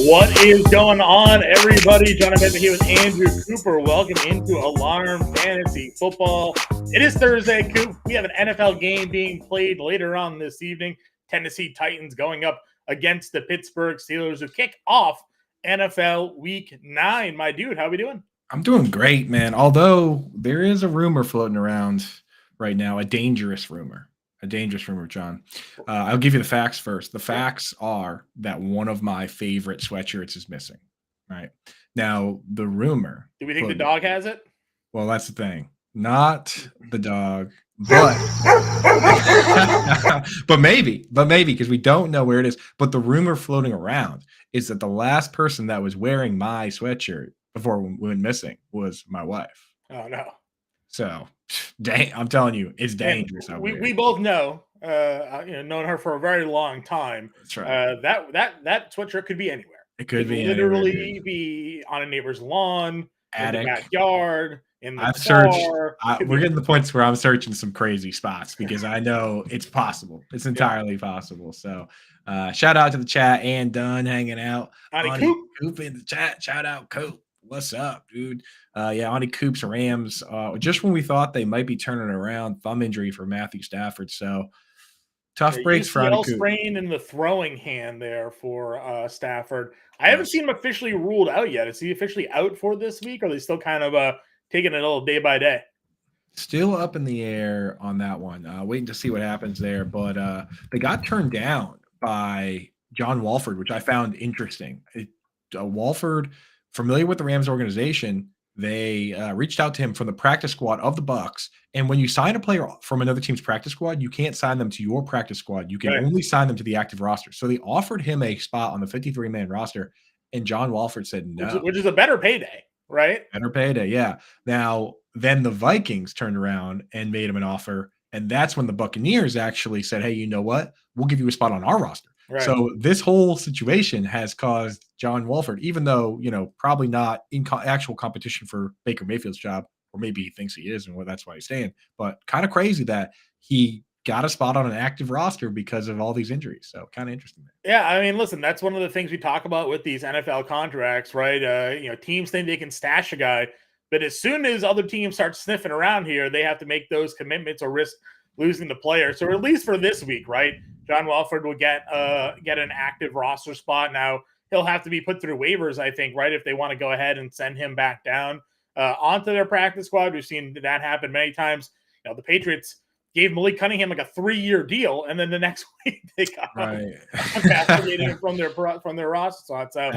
What is going on, everybody? Jonathan here with Andrew Cooper. Welcome into Alarm Fantasy Football. It is Thursday, Coop. We have an NFL game being played later on this evening. Tennessee Titans going up against the Pittsburgh Steelers who kick off NFL Week 9. My dude, how we doing? I'm doing great, man. Although there is a rumor floating around right now, a dangerous rumor, John. I'll give you the facts first. The facts are that one of my favorite sweatshirts is missing. Right now, the rumor. Do we think the dog has it? Well, that's the thing. Not the dog, but but maybe because we don't know where it is. But the rumor floating around is that the last person that was wearing my sweatshirt before we went missing was my wife. Oh no! So, dang, I'm telling you, it's dangerous. We both know, known her for a very long time. That's right. That sweatshirt could be anywhere. It could be literally be on a neighbor's lawn, attic, in the backyard, in the I've car. Searched. We're getting the points where I'm searching some crazy spots because I know it's possible. It's entirely possible. So, shout out to the chat and Dunn hanging out. Coop in the chat. Shout out Coop. What's up, dude? Ani Coop's Rams. Just when we thought they might be turning around, thumb injury for Matthew Stafford. So tough breaks for Ani Coop. Sprain in the throwing hand there for Stafford. I haven't seen him officially ruled out yet. Is he officially out for this week, or are they still kind of taking it a little day by day? Still up in the air on that one. Waiting to see what happens there. But they got turned down by John Wolford, which I found interesting. Wolford, familiar with the Rams organization, they reached out to him from the practice squad of the Bucs. And when you sign a player from another team's practice squad, you can't sign them to your practice squad. You can only sign them to the active roster. So they offered him a spot on the 53-man roster, and John Wolford said no. Which is a better payday, right? Better payday, yeah. Now, then the Vikings turned around and made him an offer, and that's when the Buccaneers actually said, hey, you know what? We'll give you a spot on our roster. Right. So this whole situation has caused John Wolford, even though, probably not in actual competition for Baker Mayfield's job, or maybe he thinks he is, and that's why he's staying, but kind of crazy that he got a spot on an active roster because of all these injuries. So kind of interesting. Yeah, I mean, listen, that's one of the things we talk about with these NFL contracts, right? Teams think they can stash a guy, but as soon as other teams start sniffing around here, they have to make those commitments or risk losing the player. So at least for this week, right, John Wolford will get an active roster spot. Now, he'll have to be put through waivers, I think, right, if they want to go ahead and send him back down onto their practice squad. We've seen that happen many times. The Patriots gave Malik Cunningham like a 3-year deal, and then the next week they got castigated him from their roster spot. So,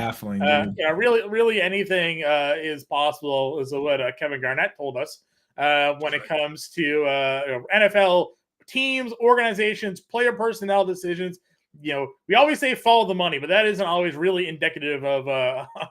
really anything is possible, is what Kevin Garnett told us when it comes to NFL teams, organizations, player personnel decisions. We always say follow the money, but that isn't always really indicative of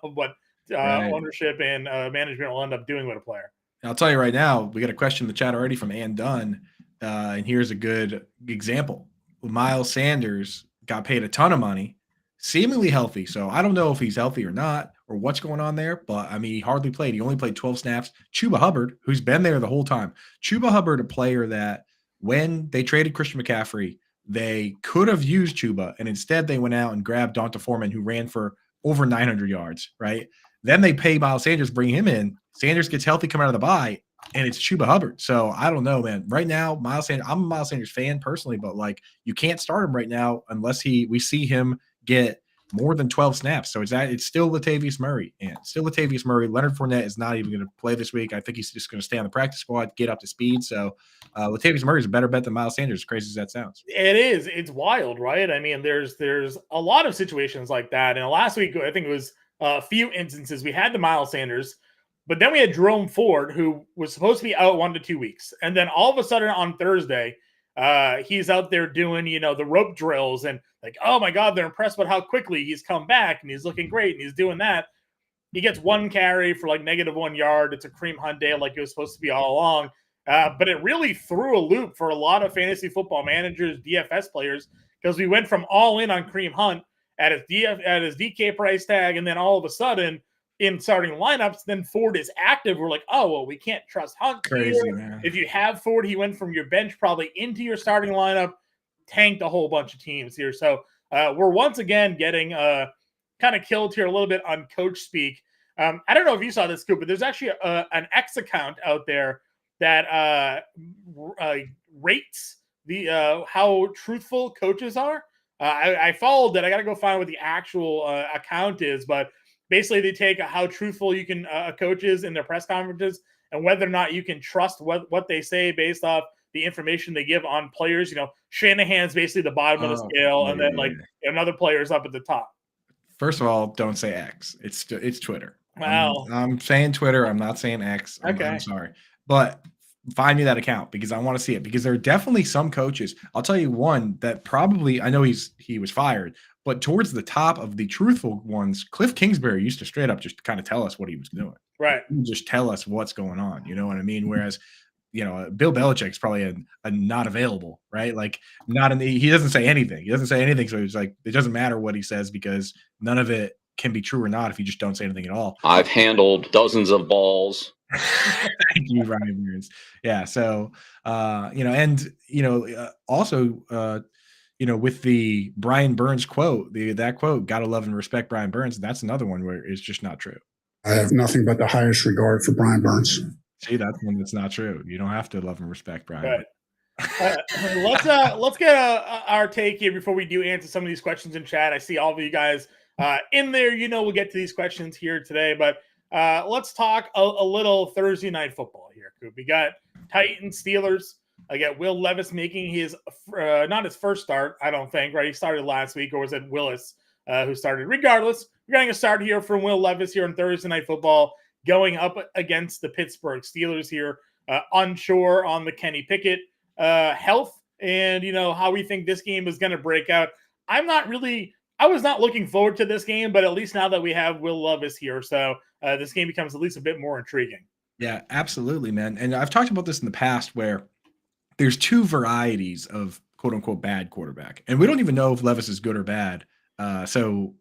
what ownership and management will end up doing with a player. I'll tell you right now, we got a question in the chat already from Ann Dunn. And here's a good example. Miles Sanders got paid a ton of money, seemingly healthy. So I don't know if he's healthy or not, or what's going on there. But, I mean, he hardly played. He only played 12 snaps. Chuba Hubbard, who's been there the whole time. Chuba Hubbard, a player that when they traded Christian McCaffrey, they could have used Chuba. And instead they went out and grabbed Donta Foreman, who ran for over 900 yards, right? Then they pay Miles Sanders, bring him in. Sanders gets healthy coming out of the bye. And it's Chuba Hubbard. So I don't know, man. Right now, Miles Sanders, I'm a Miles Sanders fan personally, but you can't start him right now unless we see him get more than 12 snaps. So it's still Latavius Murray. And still Latavius Murray. Leonard Fournette is not even going to play this week. I think he's just going to stay on the practice squad, get up to speed. So Latavius Murray is a better bet than Miles Sanders, as crazy as that sounds. It is. It's wild, right? I mean, there's a lot of situations like that. And last week, I think it was a few instances. We had the Miles Sanders, but then we had Jerome Ford, who was supposed to be out 1 to 2 weeks. And then all of a sudden on Thursday, he's out there doing, the rope drills and oh my God, they're impressed with how quickly he's come back and he's looking great and he's doing that. He gets 1 carry for -1 yard. It's a Kareem Hunt day like it was supposed to be all along. But it really threw a loop for a lot of fantasy football managers, DFS players, because we went from all in on Kareem Hunt at his DK price tag, and then all of a sudden in starting lineups, then Ford is active. We're like, oh, well, we can't trust Hunt. Crazy, man. If you have Ford, he went from your bench probably into your starting lineup, tanked a whole bunch of teams here. So we're once again getting kind kind of killed here a little bit on coach speak. I don't know if you saw this, Scoop, but there's actually an X account out there that rates the how truthful coaches are. I followed that. I got to go find what the actual account is, but basically they take how truthful you can a coach is in their press conferences and whether or not you can trust what they say based off the information they give on players. Shanahan's basically the bottom of the scale, and then another player's up at the top. First of all, don't say X. It's Twitter. Wow. I'm saying Twitter. I'm not saying X. I'm sorry. But find me that account because I want to see it, because there are definitely some coaches. I'll tell you one that probably, I know he was fired, but towards the top of the truthful ones, Cliff Kingsbury used to straight up just kind of tell us what he was doing. Right. He would just tell us what's going on. You know what I mean? Whereas, Bill Belichick's probably a not available, right? Like he doesn't say anything. He doesn't say anything. So he's like, it doesn't matter what he says because none of it can be true or not if you just don't say anything at all. I've handled dozens of balls. Thank you, Ryan Burns. Yeah. So, also, with the Brian Burns quote, that quote, gotta love and respect Brian Burns. That's another one where it's just not true. I have nothing but the highest regard for Brian Burns. See, that's one that's not true. You don't have to love and respect Brian. Right. Let's get our take here before we do answer some of these questions in chat. I see all of you guys in there. We'll get to these questions here today, but let's talk a little Thursday night football here, Coop. We got Titans, Steelers. I got Will Levis making his not his first start, I don't think, right? He started last week, or was it Willis who started? Regardless, we're getting a start here from Will Levis here on Thursday night football, going up against the Pittsburgh Steelers here, unsure on the Kenny Pickett health and, how we think this game is going to break out. I was not looking forward to this game, but at least now that we have Will Levis here, so this game becomes at least a bit more intriguing. Yeah, absolutely, man. And I've talked about this in the past where there's two varieties of quote unquote bad quarterback, and we don't even know if Levis is good or bad. So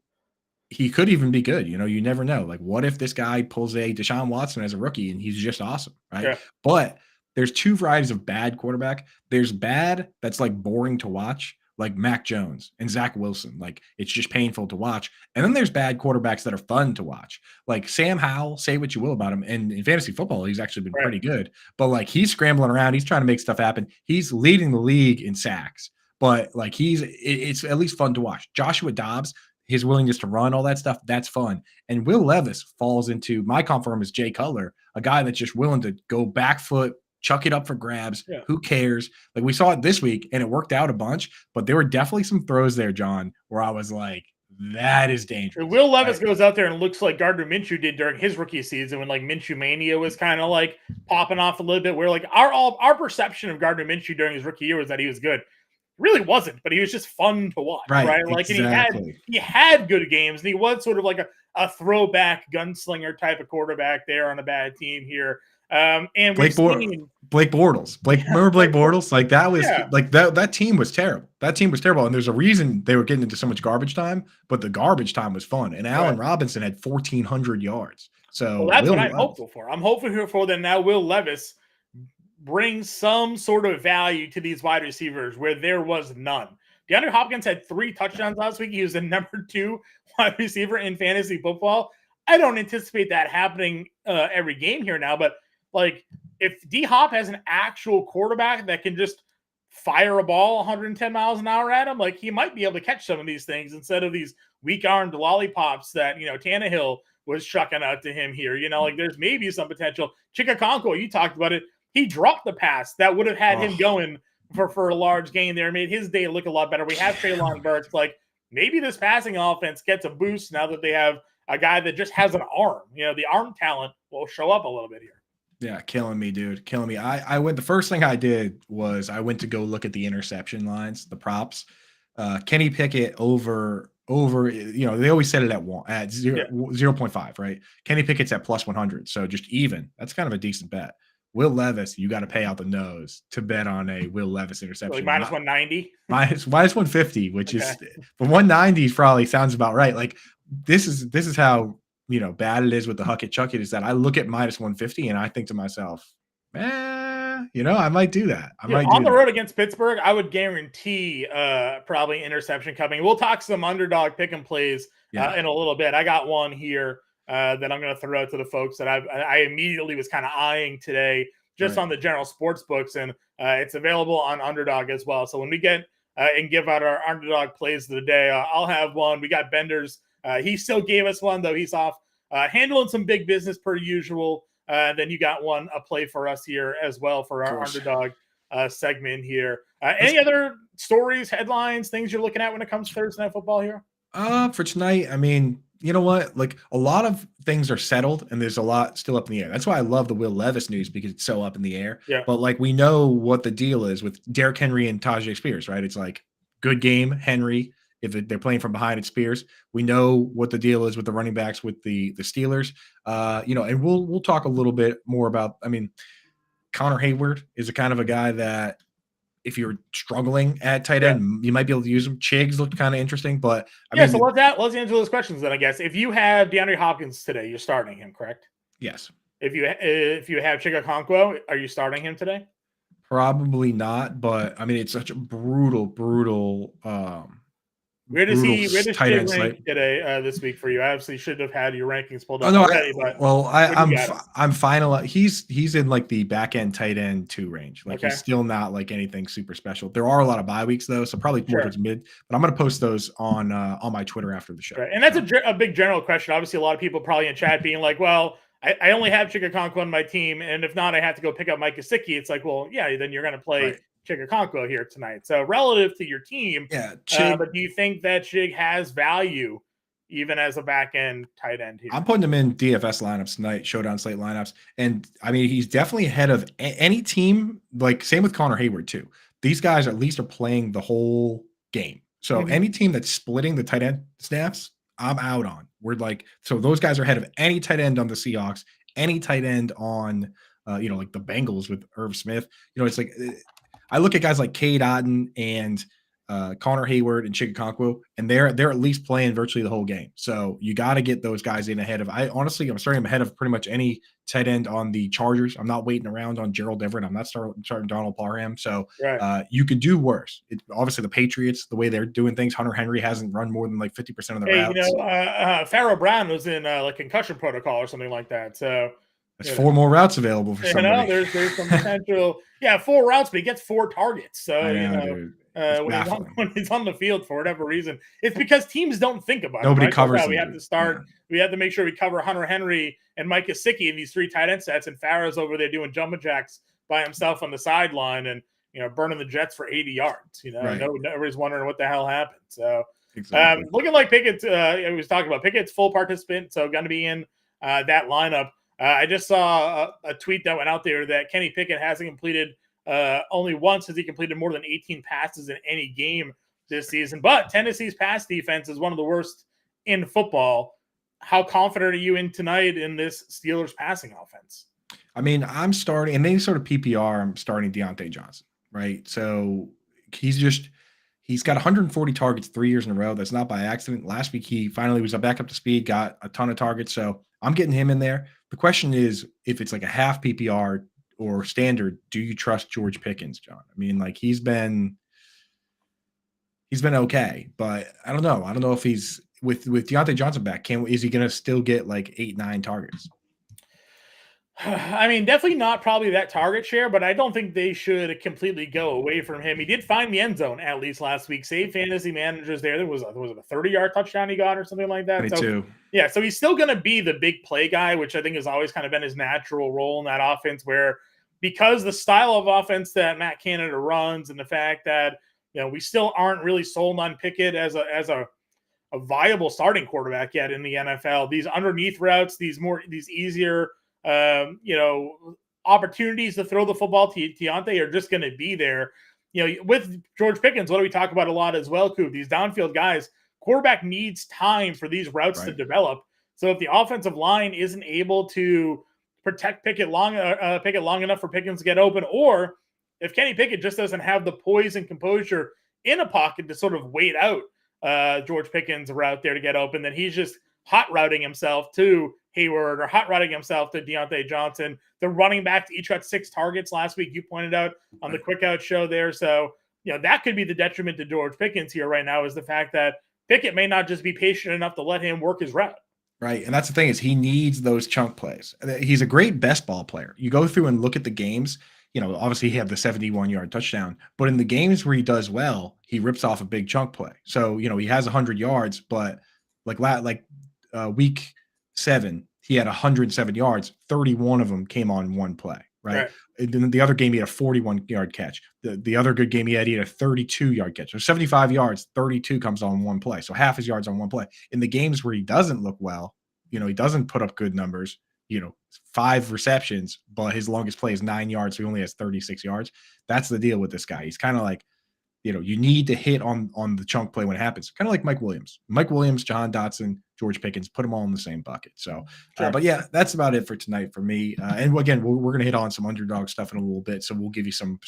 he could even be good. You never know. Like, what if this guy pulls a Deshaun Watson as a rookie and he's just awesome, right? Yeah. But there's two varieties of bad quarterback. There's bad that's like boring to watch, like Mac Jones and Zach Wilson. Like, it's just painful to watch. And then there's bad quarterbacks that are fun to watch. Like Sam Howell, say what you will about him. And in fantasy football, he's actually been pretty good. But like, he's scrambling around. He's trying to make stuff happen. He's leading the league in sacks. But like, it's at least fun to watch. Joshua Dobbs, his willingness to run, all that stuff, that's fun. And Will Levis falls into my comp for him is Jay Cutler, a guy that's just willing to go back foot, chuck it up for grabs. Yeah. Who cares? Like, we saw it this week and it worked out a bunch, but there were definitely some throws there, John, where I was like, that is dangerous. Will Levis goes out there and looks like Gardner Minshew did during his rookie season when like Minshew Mania was kind of like popping off a little bit, where like our perception of Gardner Minshew during his rookie year was that he was good. Really wasn't, but he was just fun to watch, right? Like, exactly. And he had good games, and he was sort of like a throwback gunslinger type of quarterback there on a bad team here. And Blake Bortles. Remember Blake Bortles? Like, that was like that team was terrible. That team was terrible, and there's a reason they were getting into so much garbage time. But the garbage time was fun, and Allen Robinson had 1,400 yards. So that's what I'm hopeful for. I'm hopeful for that now. Will Levis brings some sort of value to these wide receivers where there was none. DeAndre Hopkins had 3 touchdowns last week. He was the number 2 wide receiver in fantasy football. I don't anticipate that happening every game here now, but like, if D-Hop has an actual quarterback that can just fire a ball 110 miles an hour at him, like, he might be able to catch some of these things instead of these weak-armed lollipops that, Tannehill was chucking out to him here. Like, there's maybe some potential. Chikakonko, you talked about it. He dropped the pass that would have had him going for a large gain there, made his day look a lot better. We have Treylon Burks. Like, maybe this passing offense gets a boost now that they have a guy that just has an arm. The arm talent will show up a little bit here. Yeah, killing me, dude. Killing me. I went, the first thing I did was I went to go look at the interception lines, the props. Kenny Pickett over, they always set it at 0.5, right? Kenny Pickett's at plus 100. So just even. That's kind of a decent bet. Will Levis, you got to pay out the nose to bet on a Will Levis interception. Like minus 190? Minus 150, which is, but 190 probably sounds about right. Like, this is how, bad it is with the Huck It Chuck It, is that I look at minus 150 and I think to myself, I might do that. On the road against Pittsburgh, I would guarantee probably interception coming. We'll talk some underdog pick and plays in a little bit. I got one here that I'm going to throw out to the folks that I immediately was kind of eyeing today just on the general sports books, and it's available on Underdog as well. So when we get and give out our underdog plays of the day, I'll have one. We got Bender's. He still gave us one, though. He's off handling some big business per usual. Then you got a play for us here as well for our underdog segment here. Any other stories, headlines, things you're looking at when it comes to Thursday Night Football here? For tonight, I mean, you know what? Like, a lot of things are settled and there's a lot still up in the air. That's why I love the Will Levis news, because it's so up in the air. Yeah. But like, we know what the deal is with Derrick Henry and Tajay Spears, right? It's like, good game, Henry. If they're playing from behind, it's Spears. We know what the deal is with the running backs with the Steelers. And we'll talk a little bit more about, I mean, Connor Hayward is a kind of a guy that if you're struggling at tight end, you might be able to use him. Chiggs looked kind of interesting, but so let's answer those questions then, I guess. If you have DeAndre Hopkins today, you're starting him, correct? Yes. If you have Chigakonkwo, are you starting him today? Probably not, but I mean, it's such a brutal where does Chig rank today this week for you? I obviously should have had your rankings pulled up already. I'm final. He's in like the back end tight end 2 range. Like he's still not like anything super special. There are a lot of bye weeks though, so probably more towards mid. But I'm going to post those on my Twitter after the show. Right. And that's a big general question. Obviously, a lot of people probably in chat being like, "Well, I only have Chigakonkwo on my team, and if not, I have to go pick up Mike Gesicki." It's like, well, yeah, then you're going to play Chigakonkwo here tonight. So relative to your team, but do you think that Chig has value even as a back end tight end here? I'm putting him in DFS lineups tonight, showdown slate lineups, and I mean he's definitely ahead of any team. Like same with Connor Hayward too. These guys at least are playing the whole game. So any team that's splitting the tight end snaps, I'm out on. We're like, so those guys are ahead of any tight end on the Seahawks, any tight end on like the Bengals with Irv Smith. It's like I look at guys like Cade Otton and Connor Hayward and Chigakonkwo, and they're at least playing virtually the whole game. So you got to get those guys in ahead of. I'm starting them ahead of pretty much any tight end on the Chargers. I'm not waiting around on Gerald Everett. I'm not starting Donald Parham. So you could do worse. Obviously, the Patriots, the way they're doing things, Hunter Henry hasn't run more than like 50% of the routes. Pharaoh Brown was in like concussion protocol or something like that. So. There's 4 more routes available for somebody. There's some potential. 4 routes, but he gets 4 targets. So when he's on the field for whatever reason, it's because teams don't think about Nobody covers him. We have to start. We have to make sure we cover Hunter Henry and Mike Gesicki in these 3 tight end sets, and Farrah's over there doing jumping jacks by himself on the sideline and burning the Jets for 80 yards. Nobody's wondering what the hell happened. So looking like Pickett's. I was talking about Pickett's full participant, so going to be in that lineup. I just saw a tweet that went out there that Kenny Pickett hasn't completed only once has he completed more than 18 passes in any game this season. But Tennessee's pass defense is one of the worst in football. How confident are you in tonight in this Steelers passing offense? I mean, I'm starting, and they sort of PPR, I'm starting Deontay Johnson, right? So he's got 140 targets 3 years in a row. That's not by accident. Last week, he finally was back up to speed, got a ton of targets. So I'm getting him in there. The question is, if it's like a half PPR or standard, do you trust George Pickens, John? I mean, like he's been okay, but I don't know. I don't know if he's with Deontay Johnson back. Is he going to still get like 8-9 targets? I mean, definitely not probably that target share, but I don't think they should completely go away from him. He did find the end zone at least last week. Save fantasy managers there was a 30-yard touchdown he got or something like that. 22. So he's still going to be the big play guy, which I think has always kind of been his natural role in that offense, where because the style of offense that Matt Canada runs and the fact that we still aren't really sold on Pickett as a viable starting quarterback yet in the NFL. These underneath routes, these easier opportunities to throw the football to Deontay are just going to be there. With George Pickens, what do we talk about a lot as well, Coop? These downfield guys, quarterback needs time for these routes to develop. So if the offensive line isn't able to protect Pickett long enough for Pickens to get open, or if Kenny Pickett just doesn't have the poise and composure in a pocket to sort of wait out George Pickens' route there to get open, then he's just hot routing himself to Hayward or hot routing himself to Deontay Johnson. The running backs each got 6 targets last week. You pointed out on the Quick Out show there. So, that could be the detriment to George Pickens here right now, is the fact that Pickett may not just be patient enough to let him work his route. Right. And that's the thing, is he needs those chunk plays. He's a great best ball player. You go through and look at the games, obviously he had the 71-yard touchdown, but in the games where he does well, he rips off a big chunk play. So, he has 100 yards, but week 7, he had 107 yards. 31 of them came on one play, right? And then the other game, he had a 41-yard catch. The other good game he had a 32-yard catch. So 75 yards, 32 comes on one play. So half his yards on one play. In the games where he doesn't look well, he doesn't put up good numbers, 5 receptions, but his longest play is 9 yards. So he only has 36 yards. That's the deal with this guy. He's kind of like, you need to hit on the chunk play when it happens. Kind of like Mike Williams, Jahan Dotson, George Pickens, put them all in the same bucket. So, but yeah, that's about it for tonight for me. And again, we're going to hit on some underdog stuff in a little bit. So we'll give you some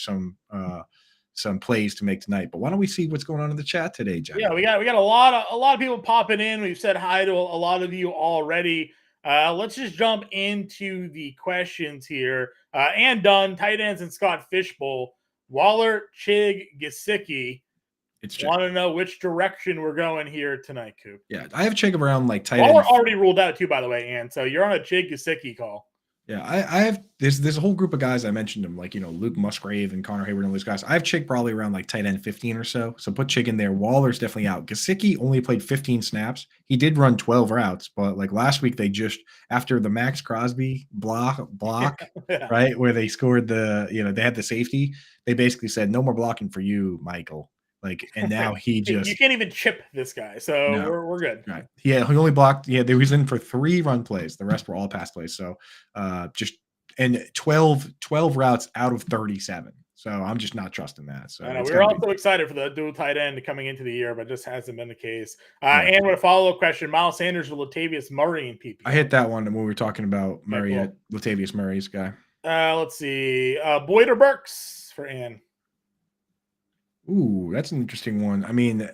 plays to make tonight. But why don't we see what's going on in the chat today, John? Yeah, we got a lot of people popping in. We've said hi to a lot of you already. Let's just jump into the questions here. And done tight ends and Scott Fishbowl. Waller, Chig, Gesicki. Want to know which direction we're going here tonight, Coop? Yeah, I have Chig around like tight Waller end. already ruled out too, by the way, Ann. So you're on a Chig Gesicki call. Yeah, I have there's a whole group of guys I mentioned them, like Luke Musgrave and Connor Hayward and all those guys. I have Chig probably around like tight end 15 or so. So put Chig in there. Waller's definitely out. Gesicki only played 15 snaps. He did run 12 routes, but like last week they just after the Max Crosby block, Yeah. right, where they scored they had the safety. They basically said no more blocking for you, Michael. And now he just you can't even chip this guy, so no. we're good. Right. Yeah, he only blocked. Yeah, there was in for 3 run plays. The rest were all pass plays. So just and 12 routes out of 37. So I'm just not trusting that. So I know, we were also excited for the dual tight end coming into the year, but just hasn't been the case. And with a follow-up question, Miles Sanders or Latavius Murray in PPR? I hit that one when we were talking about Murray, Latavius Murray's guy. Let's see. Boyd or Burks for Ann? Ooh, that's an interesting one. I mean,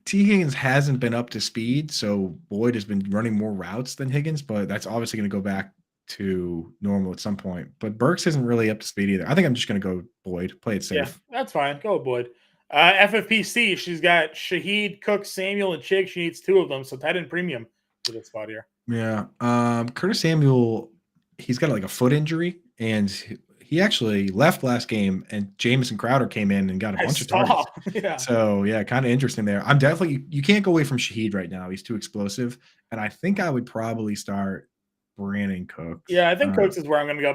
T. Higgins hasn't been up to speed, so Boyd has been running more routes than Higgins, but that's obviously going to go back to normal at some point. But Burks isn't really up to speed either. I think I'm just going to go Boyd. Play it safe. Yeah, that's fine. Go with Boyd. FFPC, she's got Shaheed, Cook, Samuel, and Chig. She needs 2 of them, so tight end premium for this spot here. Yeah. Curtis Samuel, he's got like a foot injury, and he actually left last game, and Jamison Crowder came in and got a bunch of targets. Yeah. So, yeah, kind of interesting there. I'm definitely – you can't go away from Shaheed right now. He's too explosive. And I think I would probably start Brandon Cooks. Yeah, I think Cooks is where I'm going to go.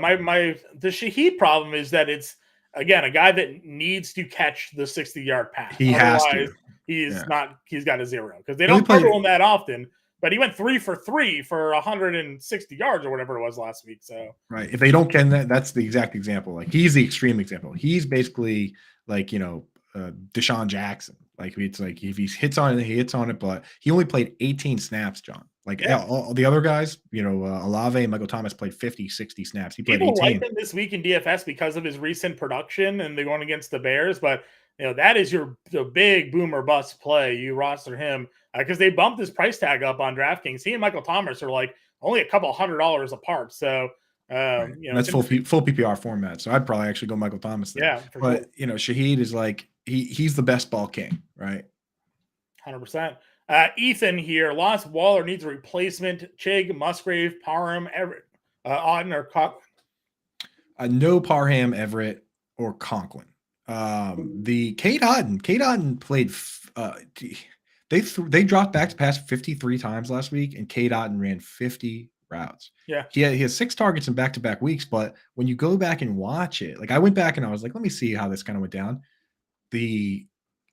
The Shaheed problem is that it's, again, a guy that needs to catch the 60-yard pass. He has to. He's got a 0 because they don't throw him that often. But he went 3 for 3 for 160 yards or whatever it was last week. So right, if they don't get that, that's the exact example. Like he's the extreme example. He's basically like Deshaun Jackson. Like it's like if he hits on it, he hits on it. But he only played 18 snaps, John. Like all the other guys, Olave and Michael Thomas played 50, 60 snaps. He played 18. People like him this week in DFS because of his recent production and they're going against the Bears. But that is the big boomer bust play. You roster him because they bumped his price tag up on DraftKings. He and Michael Thomas are like only a couple $100 apart. So, right. That's full PPR format. So I'd probably actually go Michael Thomas there. Yeah. But, Shaheed is like, he's the best ball king, right? 100%. Ethan here. Lost Waller needs a replacement. Chig, Musgrave, Parham, Everett, Auden, or Conklin. No Parham, Everett, or Conklin. The Cade Auden played. They dropped back to pass 53 times last week, and Cade Auden ran 50 routes. Yeah, he has 6 targets in back-to-back weeks. But when you go back and watch it, like I went back and I was like, let me see how this kind of went down.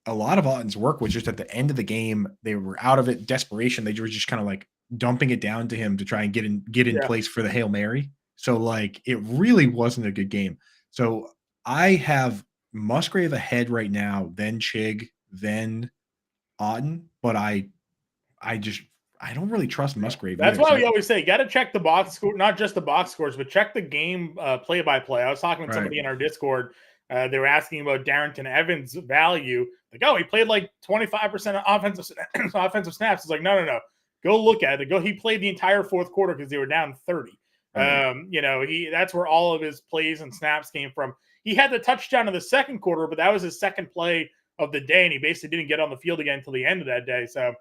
A lot of Auden's work was just at the end of the game. They were out of it, desperation. They were just kind of like dumping it down to him to try and get in place for the Hail Mary. So like it really wasn't a good game. So I have Musgrave ahead right now, then Chig, then Auden, but I don't really trust Musgrave. That's why we always say, got to check the box score, not just the box scores, but check the game play-by-play. I was talking with somebody in our Discord. They were asking about Darrington Evans' value. Like, he played like 25% of offensive snaps. It's like, no. Go look at it. He played the entire fourth quarter because they were down 30. Right. That's where all of his plays and snaps came from. He had the touchdown in the second quarter, but that was his second play of the day, and he basically didn't get on the field again until the end of that day. So,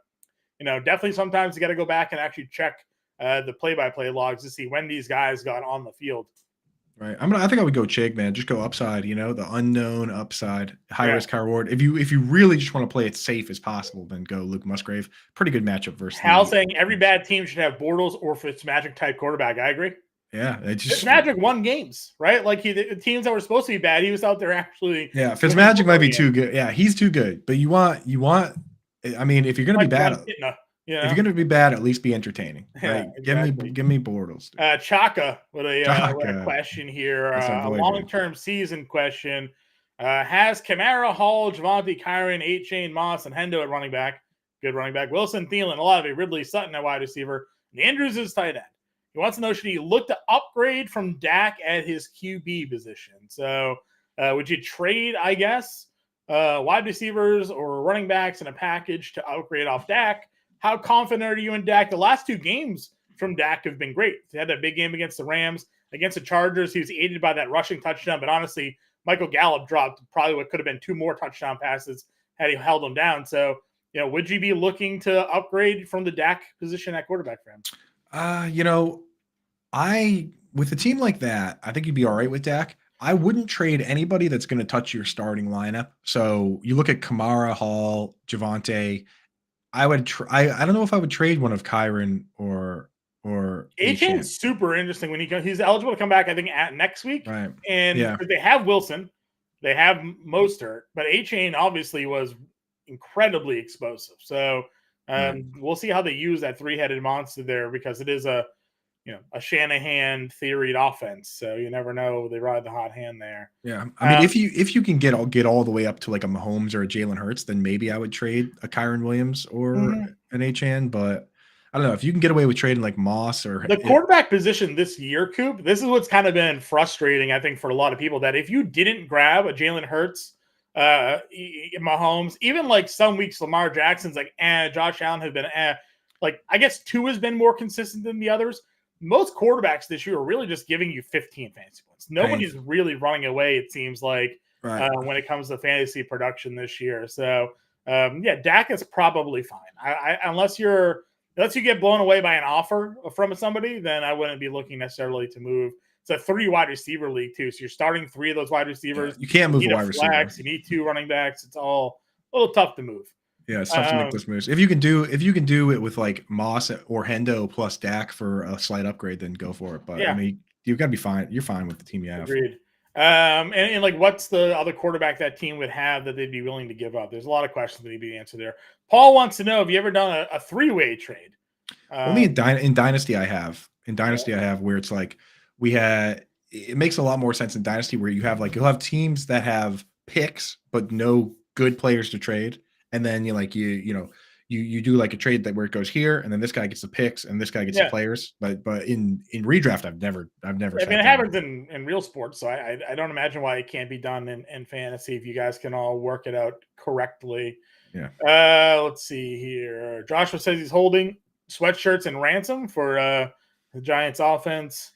definitely sometimes you got to go back and actually check the play-by-play logs to see when these guys got on the field. Right. I think I would go Chig, man. Just go upside, the unknown upside, high risk, high reward. If you really just want to play it safe as possible, then go Luke Musgrave. Pretty good matchup versus Hal saying every bad team should have Bortles or Fitzmagic type quarterback. I agree. Yeah. Fitzmagic won games, right? Like the teams that were supposed to be bad, he was out there actually. Yeah, Fitzmagic might be too good. Yeah, he's too good. But you want I mean, if you're gonna be bad, if you're gonna be bad, at least be entertaining. Right? Yeah, exactly. Give me Bortles. Chaka with a question here, a long-term season question. Has Kamara, Hall, Javonte, Kyron, A-Chain, Moss, and Hendo at running back? Good running back. Wilson, Thielen, Olave, Ridley, Sutton at wide receiver. And Andrews is tight end. He wants to know, should he look to upgrade from Dak at his QB position? So would you trade, I guess, wide receivers or running backs in a package to upgrade off Dak? How confident are you in Dak? The last two games from Dak have been great. He had that big game against the Rams. Against the Chargers, he was aided by that rushing touchdown. But honestly, Michael Gallup dropped probably what could have been 2 more touchdown passes had he held him down. So, would you be looking to upgrade from the Dak position at quarterback for him? With a team like that, I think you'd be all right with Dak. I wouldn't trade anybody that's going to touch your starting lineup. So you look at Kamara, Hall, Javonte. I would. I don't know if I would trade one of Kyron or A-Chain's super interesting when he's eligible to come back. I think at next week, right? And they have Wilson, they have Mostert, but A-Chain obviously was incredibly explosive. So we'll see how they use that 3-headed monster there, because it is a Shanahan theoried offense. So you never know. They ride the hot hand there. Yeah. I mean, if you can get all the way up to like a Mahomes or a Jalen Hurts, then maybe I would trade a Kyron Williams or an H-N. But I don't know if you can get away with trading like Moss or the quarterback position this year, Coop. This is what's kind of been frustrating, I think, for a lot of people, that if you didn't grab a Jalen Hurts, Mahomes, even like some weeks Lamar Jackson's like, Josh Allen has been, like I guess 2 has been more consistent than the others. Most quarterbacks this year are really just giving you 15 fantasy points. Nobody's really running away, it seems like, when it comes to fantasy production this year. So, Dak is probably fine. Unless you get blown away by an offer from somebody, then I wouldn't be looking necessarily to move. It's a 3 wide receiver league too, so you're starting 3 of those wide receivers. Yeah, you can't move a wide receiver. You need 2 running backs. It's all a little tough to move. Yeah, it's tough to make those moves. If you can do it with like Moss or Hendo plus Dak for a slight upgrade, then go for it. But I mean, you've got to be fine. You're fine with the team you have. Agreed. And like, what's the other quarterback that team would have that they'd be willing to give up? There's a lot of questions that need to be answered there. Paul wants to know, have you ever done a 3-way trade? Only in Dynasty I have. In Dynasty I have, where it's like it makes a lot more sense in Dynasty, where you'll have teams that have picks but no good players to trade. And then you do like a trade where it goes here, and then this guy gets the picks, and this guy gets the players. But in redraft, I've never. I mean, it happens in real sports, so I don't imagine why it can't be done in fantasy if you guys can all work it out correctly. Yeah. Let's see here. Joshua says he's holding sweatshirts and ransom for the Giants offense.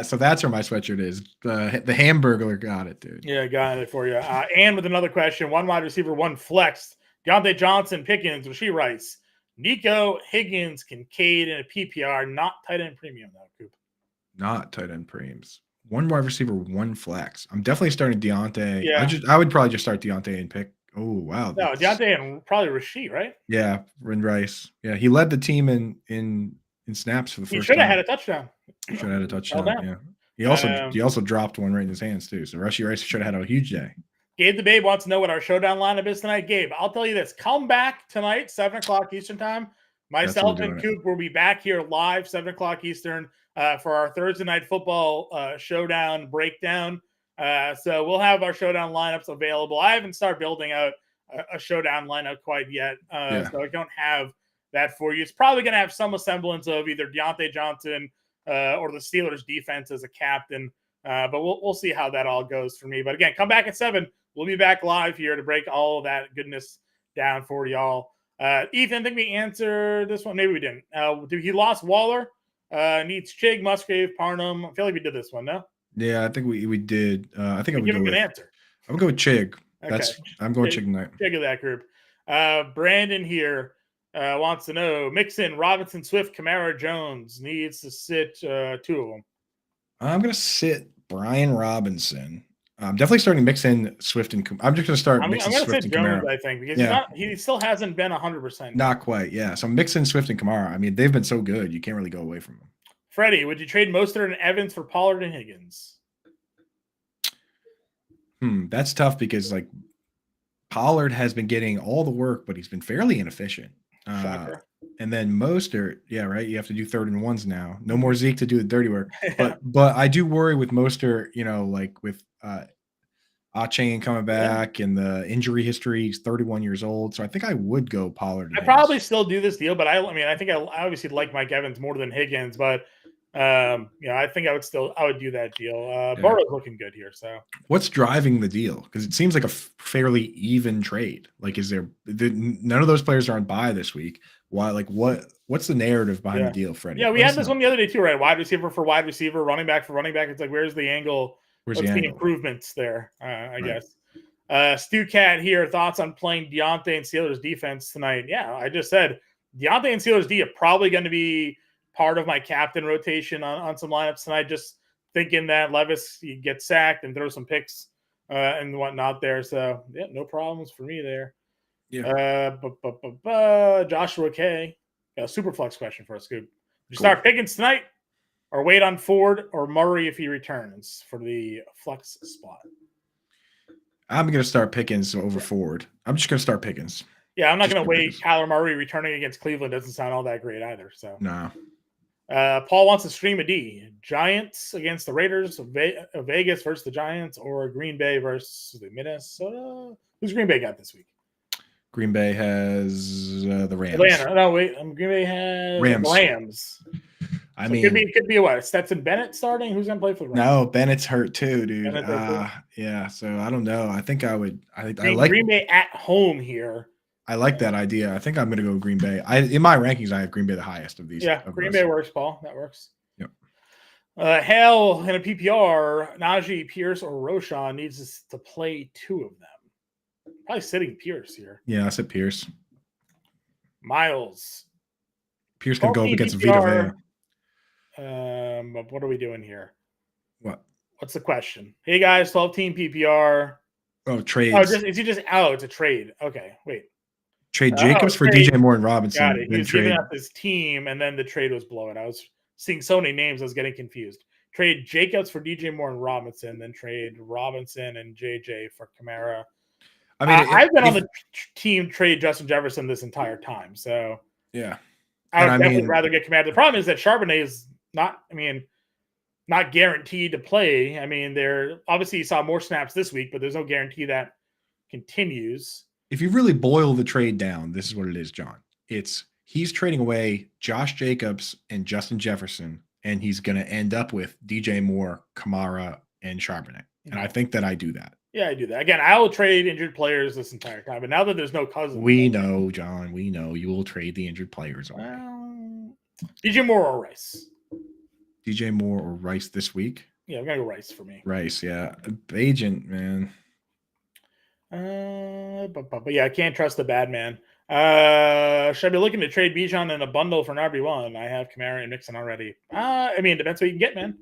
So that's where my sweatshirt is. The Hamburglar got it, dude. Yeah, got it for you. And with another question, 1 wide receiver, 1 flex. Deontay Johnson, Pickens, Rashee Rice, Nico, Higgins, Kincaid, and a PPR, not tight end premium though, Coop. Not tight end premiums. 1 wide receiver, 1 flex. I'm definitely starting Deontay. Yeah. I would probably just start Deontay and pick. Oh wow. No, Deontay and probably Rashee, right? Yeah, and Rice. Yeah, he led the team in snaps for the first time. He should have had a touchdown. Should have had a touchdown. Yeah. He also dropped one right in his hands too. So Rashee Rice should have had a huge day. Gabe the Babe wants to know what our showdown lineup is tonight. Gabe, I'll tell you this. Come back tonight, 7:00 Eastern time. Myself and Coop will be back here live, 7:00 Eastern, for our Thursday night football showdown breakdown. So we'll have our showdown lineups available. I haven't started building out a showdown lineup quite yet, so I don't have that for you. It's probably going to have some semblance of either Deontay Johnson or the Steelers defense as a captain, but we'll see how that all goes for me. But again, come back at 7. We'll be back live here to break all of that goodness down for y'all. Ethan, I think we answered this one. Maybe we didn't. He lost Waller. Needs Chig, Musgrave, Parnham. I feel like we did this one, no? Yeah, I think we did. I think I would Give go him an with. answer. I'm gonna go with Chig. Okay. I'm going Chig tonight. Chig of that group. Brandon here wants to know: Mixon, Robinson, Swift, Kamara, Jones needs to sit 2 of them. I'm gonna sit Brian Robinson. I'm definitely starting Mixon, Swift, and I'm just gonna start mixing I'm gonna Swift sit and Jones, Kamara. I think, because he still hasn't been 100%. Not quite, yeah. So Mixon, Swift, and Kamara. I mean, they've been so good, you can't really go away from them. Freddie, would you trade Mostert and Evans for Pollard and Higgins? That's tough because like Pollard has been getting all the work, but he's been fairly inefficient. And then Mostert, yeah, right. You have to do 3rd and 1s now. No more Zeke to do the dirty work. But I do worry with Mostert, like with Achane coming back and the injury history. He's 31 years old, so I think I would go Pollard. I probably still do this deal, but I think I obviously like Mike Evans more than Higgins, but I think I would do that deal. Burrow's looking good here. So what's driving the deal? Because it seems like a fairly even trade. Like, is there none of those players are on bye this week? Why? Like, what's the narrative behind the deal, Freddie? Yeah, we had this one the other day too, right? Wide receiver for wide receiver, running back for running back. It's like, where's the angle? What's the improvements there? I guess. Stu Cat here. Thoughts on playing Deontay and Steelers defense tonight? Yeah, I just said Deontay and Steelers D are probably going to be part of my captain rotation on some lineups tonight. Just thinking that Levis gets sacked and throw some picks and whatnot there. So yeah, no problems for me there. Yeah. Joshua K. Got a super flex question for us, Scoop. Would you start Pickens tonight, or wait on Ford or Murray if he returns for the flex spot? I'm going to start Pickens over Ford. I'm just going to start Pickens. Yeah, I'm not going to wait. Kyler Murray returning against Cleveland doesn't sound all that great either. So no. Paul wants to stream a D. Giants against the Raiders, Vegas versus the Giants, or Green Bay versus the Minnesota. Who's Green Bay got this week? Green Bay has the Rams. Atlanta. No, wait. Green Bay has Rams. I mean, it could be what? Stetson Bennett starting? Who's going to play for the Rams? No, Bennett's hurt too, dude. Yeah, so I don't know. I think I would. I like Green Bay at home here. I like that idea. I think I'm going to go Green Bay. In my rankings, I have Green Bay the highest of these. Yeah, Green Bay works, Paul. That works. Yep. Hale in a PPR, Najee, Pierce, or Roshan needs to play 2 of them. Probably sitting Pierce here. Yeah, I said Pierce. Miles. Pierce can go up against Vita Vea. What are we doing here? What? What's the question? Hey guys, 12-team PPR. Oh, trades. Oh, it's a trade. Okay, wait. Trade Jacobs for DJ Moore and Robinson. Got it. He was giving up his team, and then the trade was blowing. I was seeing so many names, I was getting confused. Trade Jacobs for DJ Moore and Robinson, then trade Robinson and JJ for Kamara. I mean, I've been on the team trade Justin Jefferson this entire time, so yeah, I would definitely rather get Kamara. The problem is that Charbonnet is not guaranteed to play. I mean, they're obviously you saw more snaps this week, but there's no guarantee that continues. If you really boil the trade down, this is what it is, John. He's trading away Josh Jacobs and Justin Jefferson, and he's going to end up with DJ Moore, Kamara, and Charbonnet. And I think that I do that. Yeah, I do that. Again, I will trade injured players this entire time, but now that there's no Cousins. We know, John. We know you will trade the injured players away. DJ Moore or Rice? DJ Moore or Rice this week? Yeah, I'm going to go Rice for me. Rice, yeah. Agent, man. But yeah, I can't trust the bad man. Should I be looking to trade Bijan in a bundle for an RB1? I have Kamara and Mixon already. I mean, it depends what you can get, man.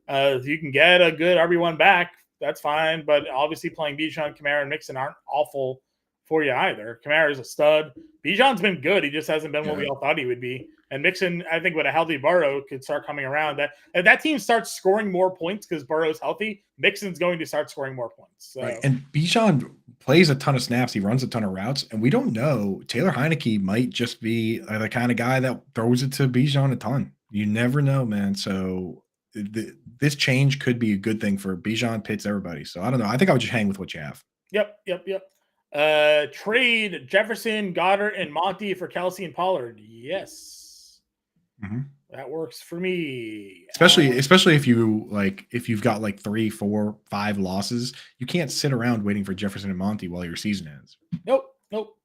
If you can get a good RB1 back, that's fine. But obviously playing Bijan, Kamara, and Mixon aren't awful for you either. Kamara is a stud. Bijan's been good. He just hasn't been what we all thought he would be. And Mixon, I think with a healthy Burrow, could start coming around. If that team starts scoring more points because Burrow's healthy, Mixon's going to start scoring more points. So. Right. And Bijan plays a ton of snaps. He runs a ton of routes. And we don't know. Taylor Heineke might just be the kind of guy that throws it to Bijan a ton. You never know, man. So this change could be a good thing for Bijan, Pitts, everybody. So I don't know. I think I would just hang with what you have. Yep. Trade Jefferson, Goddard, and Monty for Kelsey and Pollard. Yes. Mm-hmm. That works for me. Especially if you've got 3, 4, 5 losses, you can't sit around waiting for Jefferson and Monty while your season ends. Nope.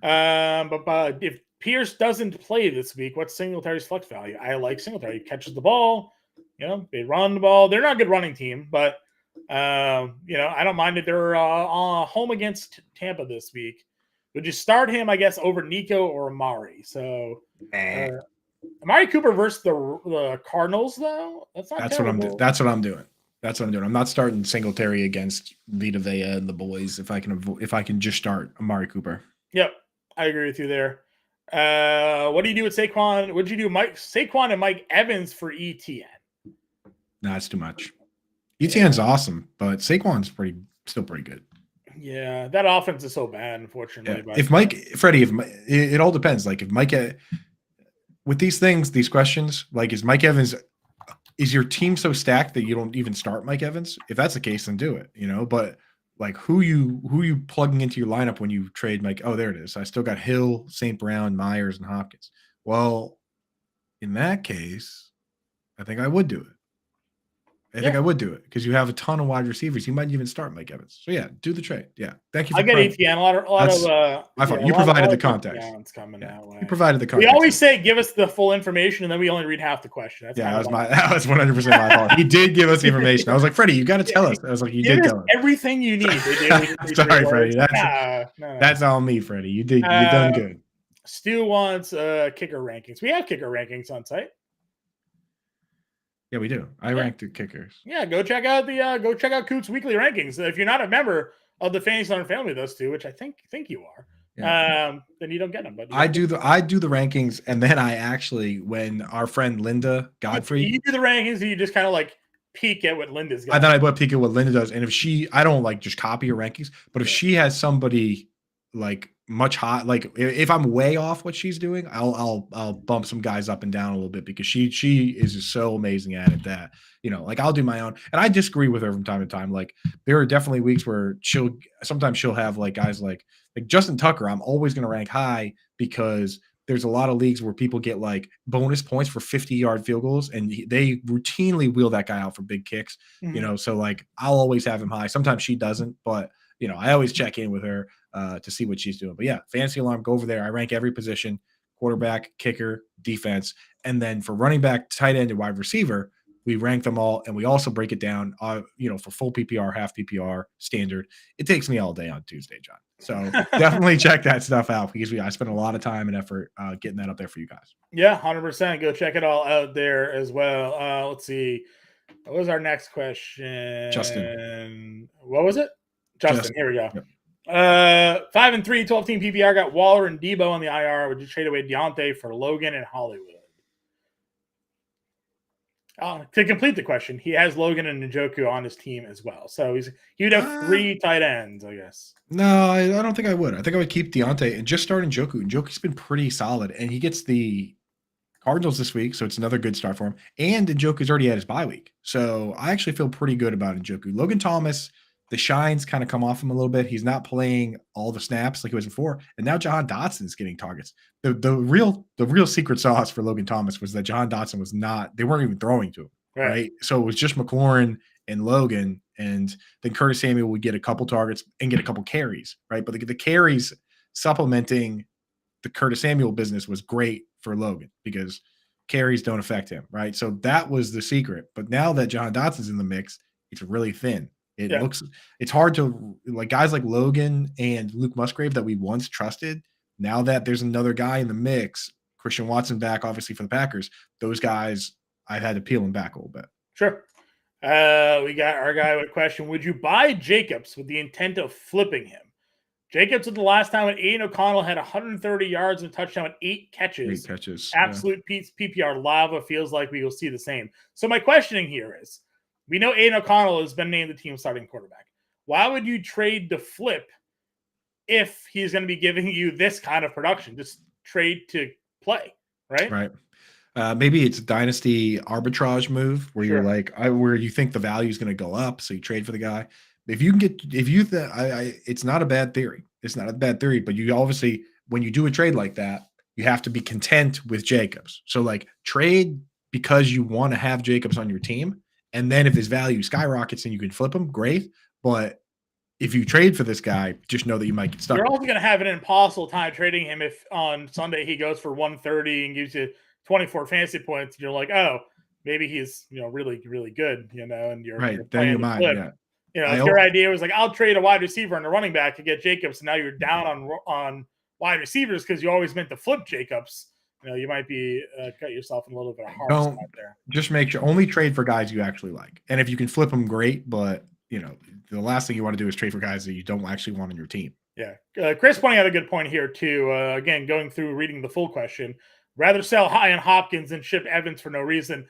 But if Pierce doesn't play this week, what's Singletary's flex value? I like Singletary. He catches the ball. They run the ball. They're not a good running team, but I don't mind if they're home against Tampa this week. Would you start him, I guess, over Nico or Amari? So Amari Cooper versus the Cardinals, though? That's not terrible. That's what I'm doing. I'm not starting Singletary against Vita Vea and the boys if I can just start Amari Cooper. Yep, I agree with you there. What do you do with Saquon? What did you do, Saquon and Mike Evans for ETN? No, it's too much. ETN's awesome, but Saquon's still pretty good. Yeah, that offense is so bad, unfortunately. Yeah. It all depends. Like if Mike, with these questions, like is Mike Evans, is your team so stacked that you don't even start Mike Evans? If that's the case, then do it. But like who you plugging into your lineup when you trade Mike? Oh, there it is. I still got Hill, St. Brown, Myers, and Hopkins. Well, in that case, I think I would do it. I think I would do it because you have a ton of wide receivers. You might even start Mike Evans. So yeah, do the trade. Yeah, thank you. I get ETN. A lot of my fault. You provided the context. Coming that way. You provided the context. We always say give us the full information, and then we only read half the question. That was 100% my fault. He did give us the information. I was like, Freddie, you got to tell us. I was like, you did tell us everything you need. Sorry, Freddie. That's on me, Freddie. You done good. Stu wants kicker rankings. We have kicker rankings on site. Yeah, we do. I rank the kickers. Yeah, go check out Coot's weekly rankings. If you're not a member of the Fantasy Learn family, those two, which I think you are, then you don't get them. But I do the rankings, and then I actually, when our friend Linda Godfrey, you do the rankings, and you just kind of like peek at what Linda's got. I thought I would peek at what Linda does, and if I don't like just copy her rankings, but if she has somebody like much hot, like if I'm way off what she's doing, I'll bump some guys up and down a little bit because she is just so amazing at it that like I'll do my own, and I disagree with her from time to time. Like there are definitely weeks where she'll have like guys like Justin Tucker. I'm always going to rank high because there's a lot of leagues where people get like bonus points for 50-yard field goals, and they routinely wheel that guy out for big kicks. Mm-hmm. So like I'll always have him high. Sometimes she doesn't, but I always check in with her to see what she's doing. But yeah, Fantasy Alarm, go over there. I rank every position: quarterback, kicker, defense, and then for running back, tight end, and wide receiver, we rank them all, and we also break it down. For full PPR, half PPR, standard. It takes me all day on Tuesday, John. So definitely check that stuff out because I spent a lot of time and effort getting that up there for you guys. Yeah, 100%. Go check it all out there as well. Let's see. What was our next question? Justin. What was it? Justin. Here we go. Yep. 5-3, 12-team PPR got Waller and Debo on the IR. Would you trade away Deontay for Logan and Hollywood? To complete the question, he has Logan and Njoku on his team as well. So he would have 3 tight ends, I guess. No, I don't think I would. I think I would keep Deontay and just start Njoku. Njoku's been pretty solid, and he gets the Cardinals this week, so it's another good start for him. And Njoku's already had his bye week. So I actually feel pretty good about Njoku. Logan Thomas, the shines kind of come off him a little bit. He's not playing all the snaps like he was before. And now Jahan Dotson's getting targets. The real secret sauce for Logan Thomas was that Jahan Dotson they weren't even throwing to him. Right. So it was just McLaurin and Logan. And then Curtis Samuel would get a couple targets and get a couple carries. Right. But the carries supplementing the Curtis Samuel business was great for Logan because carries don't affect him. Right. So that was the secret. But now that Jahan Dotson's in the mix, it's really thin. It's hard to like guys like Logan and Luke Musgrave that we once trusted. Now that there's another guy in the mix, Christian Watson back, obviously for the Packers, those guys, I've had to peel them back a little bit. Sure. We got our guy with a question. Would you buy Jacobs with the intent of flipping him? Jacobs was the last time when Aiden O'Connell had 130 yards and a touchdown and 8 catches. 8 catches. Absolute PPR lava. Feels like we will see the same. So my questioning here is, we know Aiden O'Connell has been named the team starting quarterback. Why would you trade the flip if he's going to be giving you this kind of production? Just trade to play, right? Right. Maybe it's a dynasty arbitrage move where you're like, where you think the value is going to go up, so you trade for the guy. It's not a bad theory. It's not a bad theory, but you obviously, when you do a trade like that, you have to be content with Jacobs. So like trade because you want to have Jacobs on your team. And then if his value skyrockets and you can flip him, great. But if you trade for this guy, just know that you might get stuck. You're also going to have an impossible time trading him if on Sunday he goes for 130 and gives you 24 fantasy points. And you're like, oh, maybe he's really, really good, and you're Right. Then playing you the might, flip. yeah. If your idea was like, I'll trade a wide receiver and a running back to get Jacobs, and now you're down on wide receivers because you always meant to flip Jacobs. You might be cut yourself in a little bit of harm spot there. Just make sure only trade for guys you actually like, and if you can flip them, great. But the last thing you want to do is trade for guys that you don't actually want on your team. Yeah, Chris pointing out a good point here too. Again, going through reading the full question, rather sell high on Hopkins than ship Evans for no reason.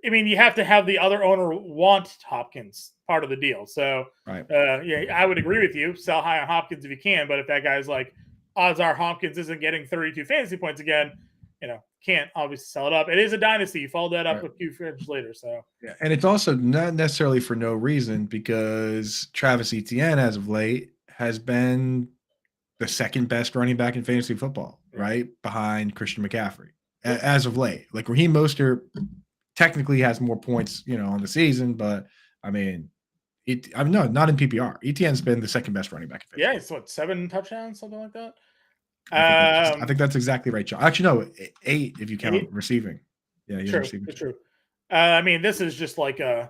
I mean, you have to have the other owner want Hopkins part of the deal. So, right. I would agree with you. Sell high on Hopkins if you can, but if that guy's like, odds are Hopkins isn't getting 32 fantasy points again, can't obviously sell it up. It is a dynasty. You follow that up with a few fridges later. So, yeah, and it's also not necessarily for no reason because Travis Etienne, as of late, has been the second best running back in fantasy football, right behind Christian McCaffrey, as of late. Like Raheem Mostert technically has more points, on the season, but I mean, no, not in PPR. Etienne's been the second best running back. Yeah, it's 7 touchdowns, something like that. I think that's exactly right, John. Actually, no, 8 if you count receiving. Yeah, he's receiving. It's true. I mean, this is just like I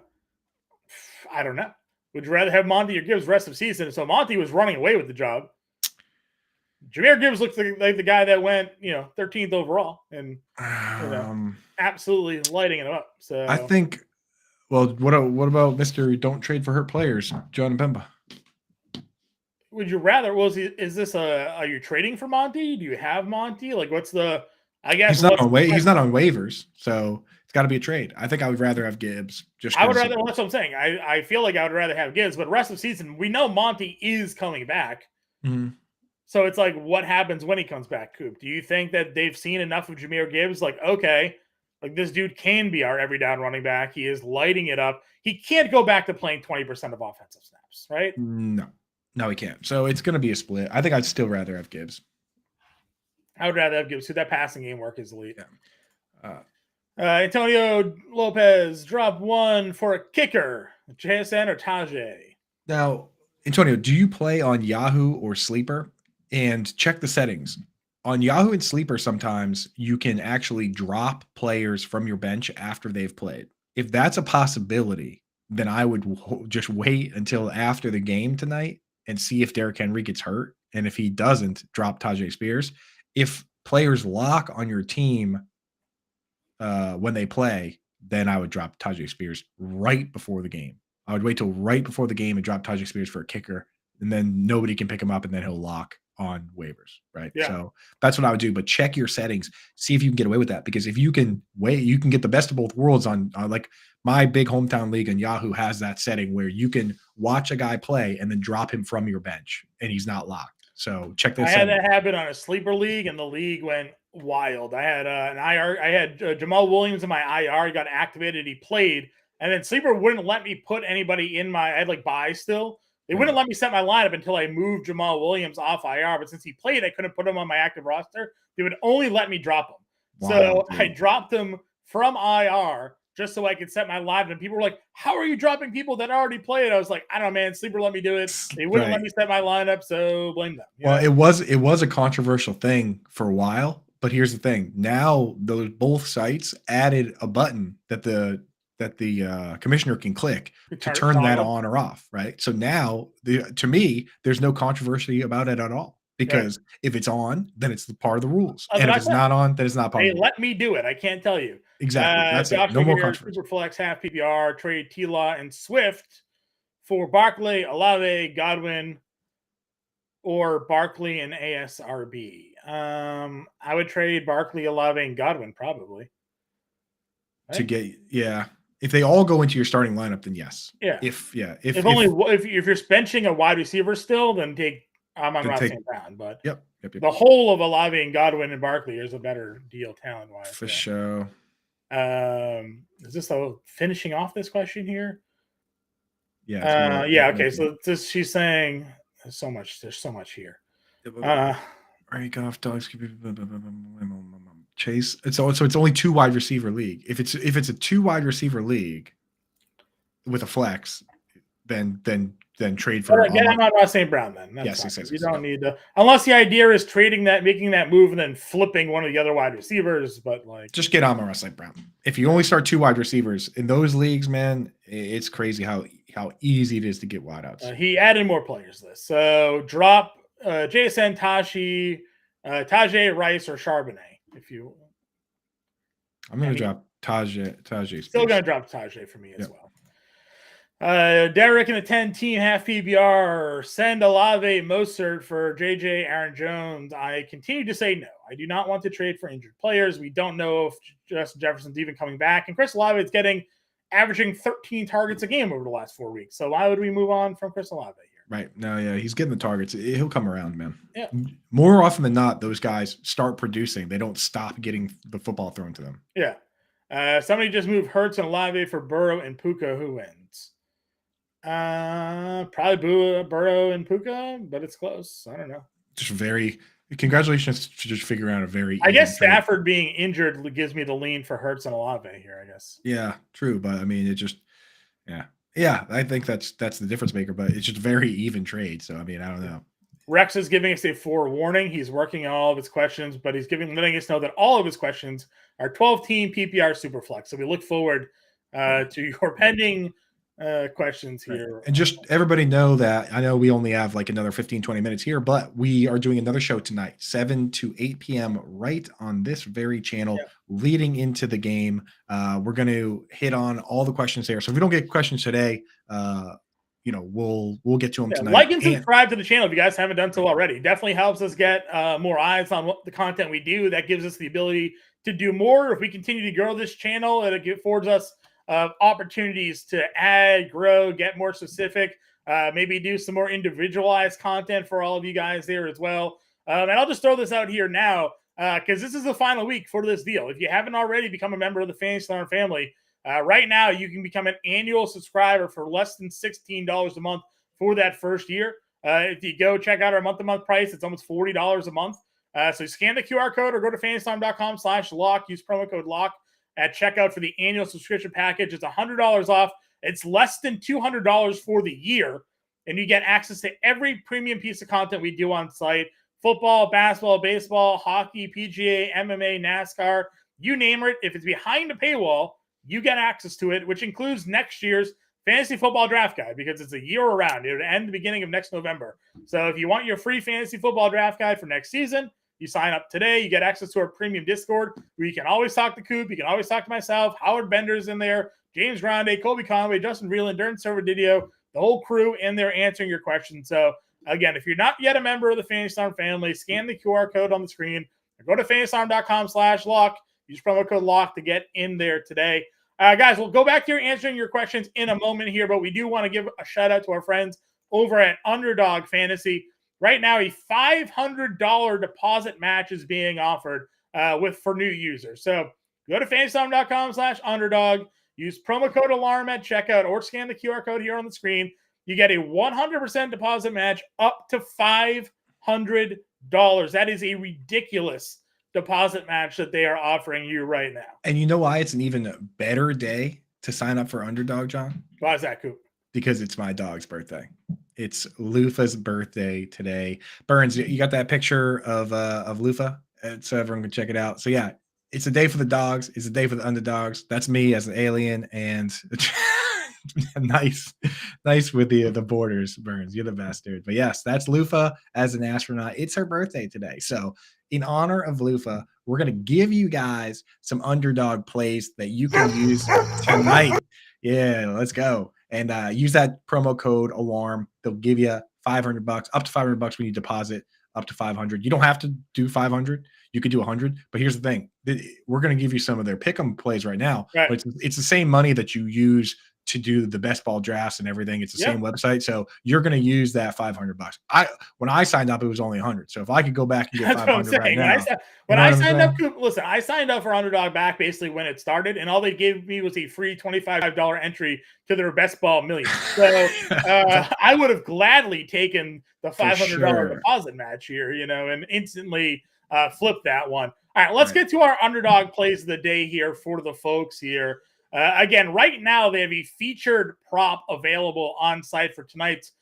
don't know. Would you rather have Monty or Gibbs rest of season? So Monty was running away with the job. Jahmyr Gibbs looks like the guy that went, 13th overall and absolutely lighting it up. So I think. Well, what about Mr. Don't Trade for Hurt Players, John Bemba? Would you rather? Is this are you trading for Monty? Do you have Monty? Like, what's the? I guess he's not on waivers, so it's got to be a trade. I think I would rather have Gibbs. I would rather. That's what I'm saying. I feel like I would rather have Gibbs, but rest of season we know Monty is coming back. Mm-hmm. So it's like, what happens when he comes back, Coop? Do you think that they've seen enough of Jahmyr Gibbs? Like, okay, like this dude can be our every down running back. He is lighting it up. He can't go back to playing 20% of offensive snaps, right? No, he can't. So it's going to be a split. I think I'd still rather have Gibbs. I would rather have Gibbs. So that passing game work is elite. Yeah. Antonio Lopez, drop 1 for a kicker. JSN or Tajay? Now, Antonio, do you play on Yahoo or Sleeper? And check the settings. On Yahoo and Sleeper, sometimes you can actually drop players from your bench after they've played. If that's a possibility, then I would just wait until after the game tonight and see if Derrick Henry gets hurt. And if he doesn't, drop Tajay Spears. If players lock on your team when they play, then I would drop Tajay Spears right before the game. I would wait till right before the game and drop Tajay Spears for a kicker, and then nobody can pick him up, and then he'll lock on waivers, right? Yeah. So that's what I would do. But check your settings, see if you can get away with that. Because if you can wait, you can get the best of both worlds on like my big hometown league on Yahoo has that setting where you can watch a guy play and then drop him from your bench and he's not locked. So check that. I had that happen on a sleeper league, and the league went wild. I had an IR. I had Jamal Williams in my IR. He got activated. He played, and then sleeper wouldn't let me put anybody in my. I had like buy still. They wouldn't let me set my lineup until I moved Jamal Williams off IR. But since he played, I couldn't put him on my active roster. They would only let me drop him. Wow, so dude. I dropped him from IR just so I could set my lineup. And people were like, "How are you dropping people that already played?" I was like, "I don't know, man. Sleeper let me do it. They wouldn't let me set my lineup, so blame them." Well, it was a controversial thing for a while, but here's the thing: now both sites added a button that the commissioner can click to turn that on or off, right? So now, to me, there's no controversy about it at all because if it's on, then it's part of the rules, and if it's not on, then it's not part of the rules. Let me do it. I can't tell you. Exactly. That's it. No more controversy. Super flex, half PPR, trade T-Law and Swift for Barkley, Olave, Godwin, or Barkley and ASRB. I would trade Barkley, Olave, and Godwin probably. Right? To get if they all go into your starting lineup, then yes. Yeah. If you're benching a wide receiver still, then take Amon Ra St. Brown. But yep. The whole of Olave and Godwin and Barkley is a better deal talent wise. For sure. Is this finishing off this question here? Yeah. Okay. So she's saying there's so much here. Off dogs. Chase. It's only 2 wide receiver league. If it's a 2 wide receiver league with a flex, then trade for. Get him on Ross St. Brown then. That's Yes, fine. yes, You don't need to, unless the idea is trading that, making that move, and then flipping one of the other wide receivers. But like, just get Amon-Ra St. Brown. If you only start 2 wide receivers in those leagues, man, it's crazy how easy it is to get wideouts. He added more players to this. So drop JSN, Tashi, Tajay, Rice, or Charbonnet. If you, I'm going to drop Tajay. Still going to drop Tajay for me as well. Derek in a 10-team half PBR. Send Olave Mostert for JJ Aaron Jones. I continue to say no. I do not want to trade for injured players. We don't know if Justin Jefferson's even coming back. And Chris Olave is averaging 13 targets a game over the last 4 weeks. So why would we move on from Chris Olave here? Right. No, yeah, he's getting the targets. He'll come around, man. Yeah. More often than not, those guys start producing. They don't stop getting the football thrown to them. Yeah. Somebody just moved Hurts and Olave for Burrow and Puka. Who wins? Probably Burrow and Puka, but it's close. I don't know. Just congratulations to just figuring out a very. I guess Stafford being injured gives me the lean for Hurts and Olave here, I guess. Yeah, true. But I mean, it just, yeah, I think that's the difference maker, but it's just a very even trade. So, I mean, I don't know. Rex is giving us a forewarning. He's working on all of his questions, but he's letting us know that all of his questions are 12-team PPR Superflex. So we look forward to your pending questions here. Right. And just everybody know that I know we only have like another 15-20 minutes here, but we are doing another show tonight, 7 to 8 p.m. right on this very channel, leading into the game. We're going to hit on all the questions there. So if we don't get questions today, we'll get to them tonight. Like and subscribe to the channel if you guys haven't done so already. Definitely helps us get more eyes on what the content we do. That gives us the ability to do more. If we continue to grow this channel, it affords us opportunities to add, grow, get more specific, maybe do some more individualized content for all of you guys there as well. And I'll just throw this out here now because this is the final week for this deal. If you haven't already become a member of the Fantasy Star family, right now you can become an annual subscriber for less than $16 a month for that first year. If you go check out our month-to-month price, it's almost $40 a month. So scan the QR code or go to fantasystime.com/lock. Use promo code LOCK at checkout for the annual subscription package. It's $100 off. It's less than $200 for the year. And you get access to every premium piece of content we do on site. Football, basketball, baseball, hockey, PGA, MMA, NASCAR, you name it. If it's behind a paywall, you get access to it, which includes next year's fantasy football draft guide because it's a year around. It would end the beginning of next November. So if you want your free fantasy football draft guide for next season, you sign up today. You get access to our premium Discord where you can always talk to Coop. You can always talk to myself. Howard Bender's in there. James Grande, Colby Conway, Justin Reeland, Darren Servadidio, the whole crew in there answering your questions. So, again, if you're not yet a member of the Fantasy Storm family, scan the QR code on the screen or go to fantasystorm.com/lock. Use promo code LOCK to get in there today. Guys, we'll go back to answering your questions in a moment here, but we do want to give a shout out to our friends over at Underdog Fantasy. Right now, a $500 deposit match is being offered for new users. So go to fantasystorm.com/underdog. Use promo code ALARM at checkout or scan the QR code here on the screen. You get a 100% deposit match up to $500. That is a ridiculous deposit match that they are offering you right now. And you know why it's an even better day to sign up for Underdog, John? Why is that, Coop? Because it's my dog's birthday. It's Lufa's birthday today. Burns, you got that picture of Lufa? So everyone can check it out. So yeah, it's a day for the dogs. It's a day for the underdogs. That's me as an alien, and nice with the borders, Burns. You're the best, dude. But yes, that's Lufa as an astronaut. It's her birthday today. So in honor of Lufa, we're going to give you guys some underdog plays that you can use tonight. Yeah, let's go. And use that promo code ALARM. They'll give you $500, up to $500 when you deposit up to 500. You don't have to do 500. You could do 100. But here's the thing. We're going to give you some of their pick'em plays right now. Right. But it's the same money that you use to do the best ball drafts and everything. It's the same website. So you're going to use that $500. When I signed up, it was only 100. So if I could go back and get 500 right now. When I signed up, listen, I signed up for Underdog back basically when it started, and all they gave me was a free $25 entry to their best ball million. So I would have gladly taken the $500 deposit match here, and instantly flipped that one. All right, let's get to our underdog plays of the day here for the folks here. Again, right now they have a featured prop available on site for tonight's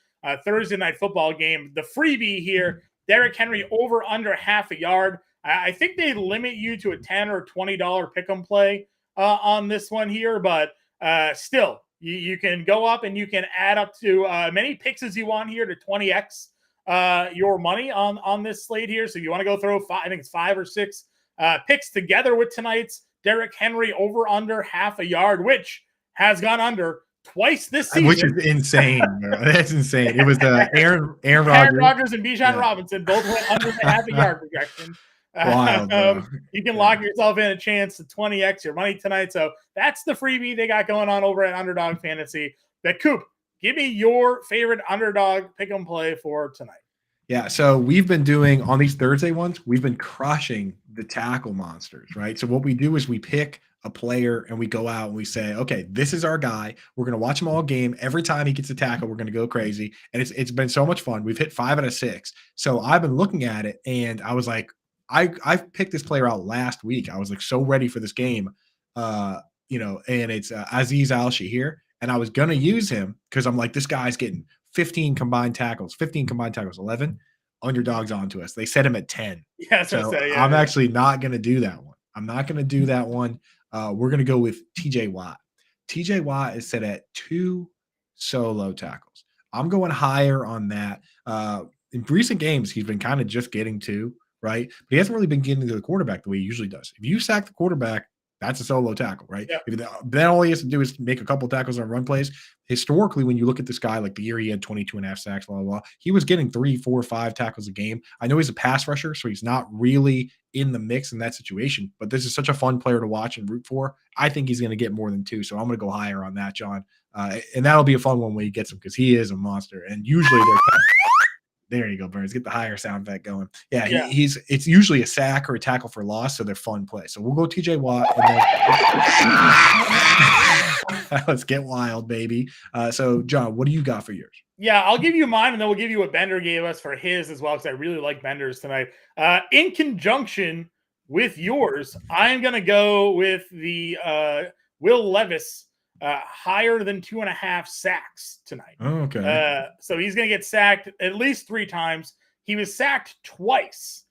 Thursday night football game. The freebie here, Derrick Henry over under half a yard. I think they limit you to a $10 or $20 pick 'em play on this one here, but still, you can go up and you can add up to many picks as you want here to 20x your money on this slate here. So if you want to go throw five, I think it's 5 or 6 picks together with tonight's Derrick Henry over under half a yard, which has gone under twice this season. Which is insane, bro. That's insane. It was Aaron Rodgers and Bijan Robinson both went under the half a yard projection. Wild, bro. You can lock yourself in a chance to 20x your money tonight. So that's the freebie they got going on over at Underdog Fantasy. But Coop, give me your favorite underdog pick 'em play for tonight. Yeah, so we've been doing on these Thursday ones, we've been crushing the tackle monsters, right? So what we do is we pick a player and we go out and we say, okay, this is our guy. We're going to watch him all game. Every time he gets a tackle, we're going to go crazy. And it's been so much fun. We've hit 5 out of 6. So I've been looking at it and I was like, I picked this player out last week. I was like so ready for this game, and it's Aziz Al-Shahir. And I was going to use him because I'm like, this guy's getting 15 combined tackles, 11 underdogs onto us. They set him at 10. Yeah, so I'm actually not going to do that one. I'm not going to do that one. We're going to go with TJ Watt. TJ Watt is set at 2 solo tackles. I'm going higher on that. In recent games, he's been kind of just getting 2, right? But he hasn't really been getting to the quarterback the way he usually does. If you sack the quarterback, that's a solo tackle, right? Yeah. Then all he has to do is make a couple tackles on run plays. Historically, when you look at this guy, like the year he had 22.5 sacks, blah, blah, blah, he was getting 3, 4, 5 tackles a game. I know he's a pass rusher, so he's not really in the mix in that situation, but this is such a fun player to watch and root for. I think he's going to get more than 2, so I'm going to go higher on that, John. And that'll be a fun one when he gets him because he is a monster. And usually there you go, Burns. Get the higher sound effect going. Yeah. It's usually a sack or a tackle for loss, so they're fun plays. So we'll go TJ Watt. And then let's get wild, baby. So, John, what do you got for yours? Yeah, I'll give you mine, and then we'll give you what Bender gave us for his as well, because I really like Bender's tonight. In conjunction with yours, I'm going to go with the Will Levis higher than 2.5 sacks tonight. Okay. So he's going to get sacked at least 3 times. He was sacked twice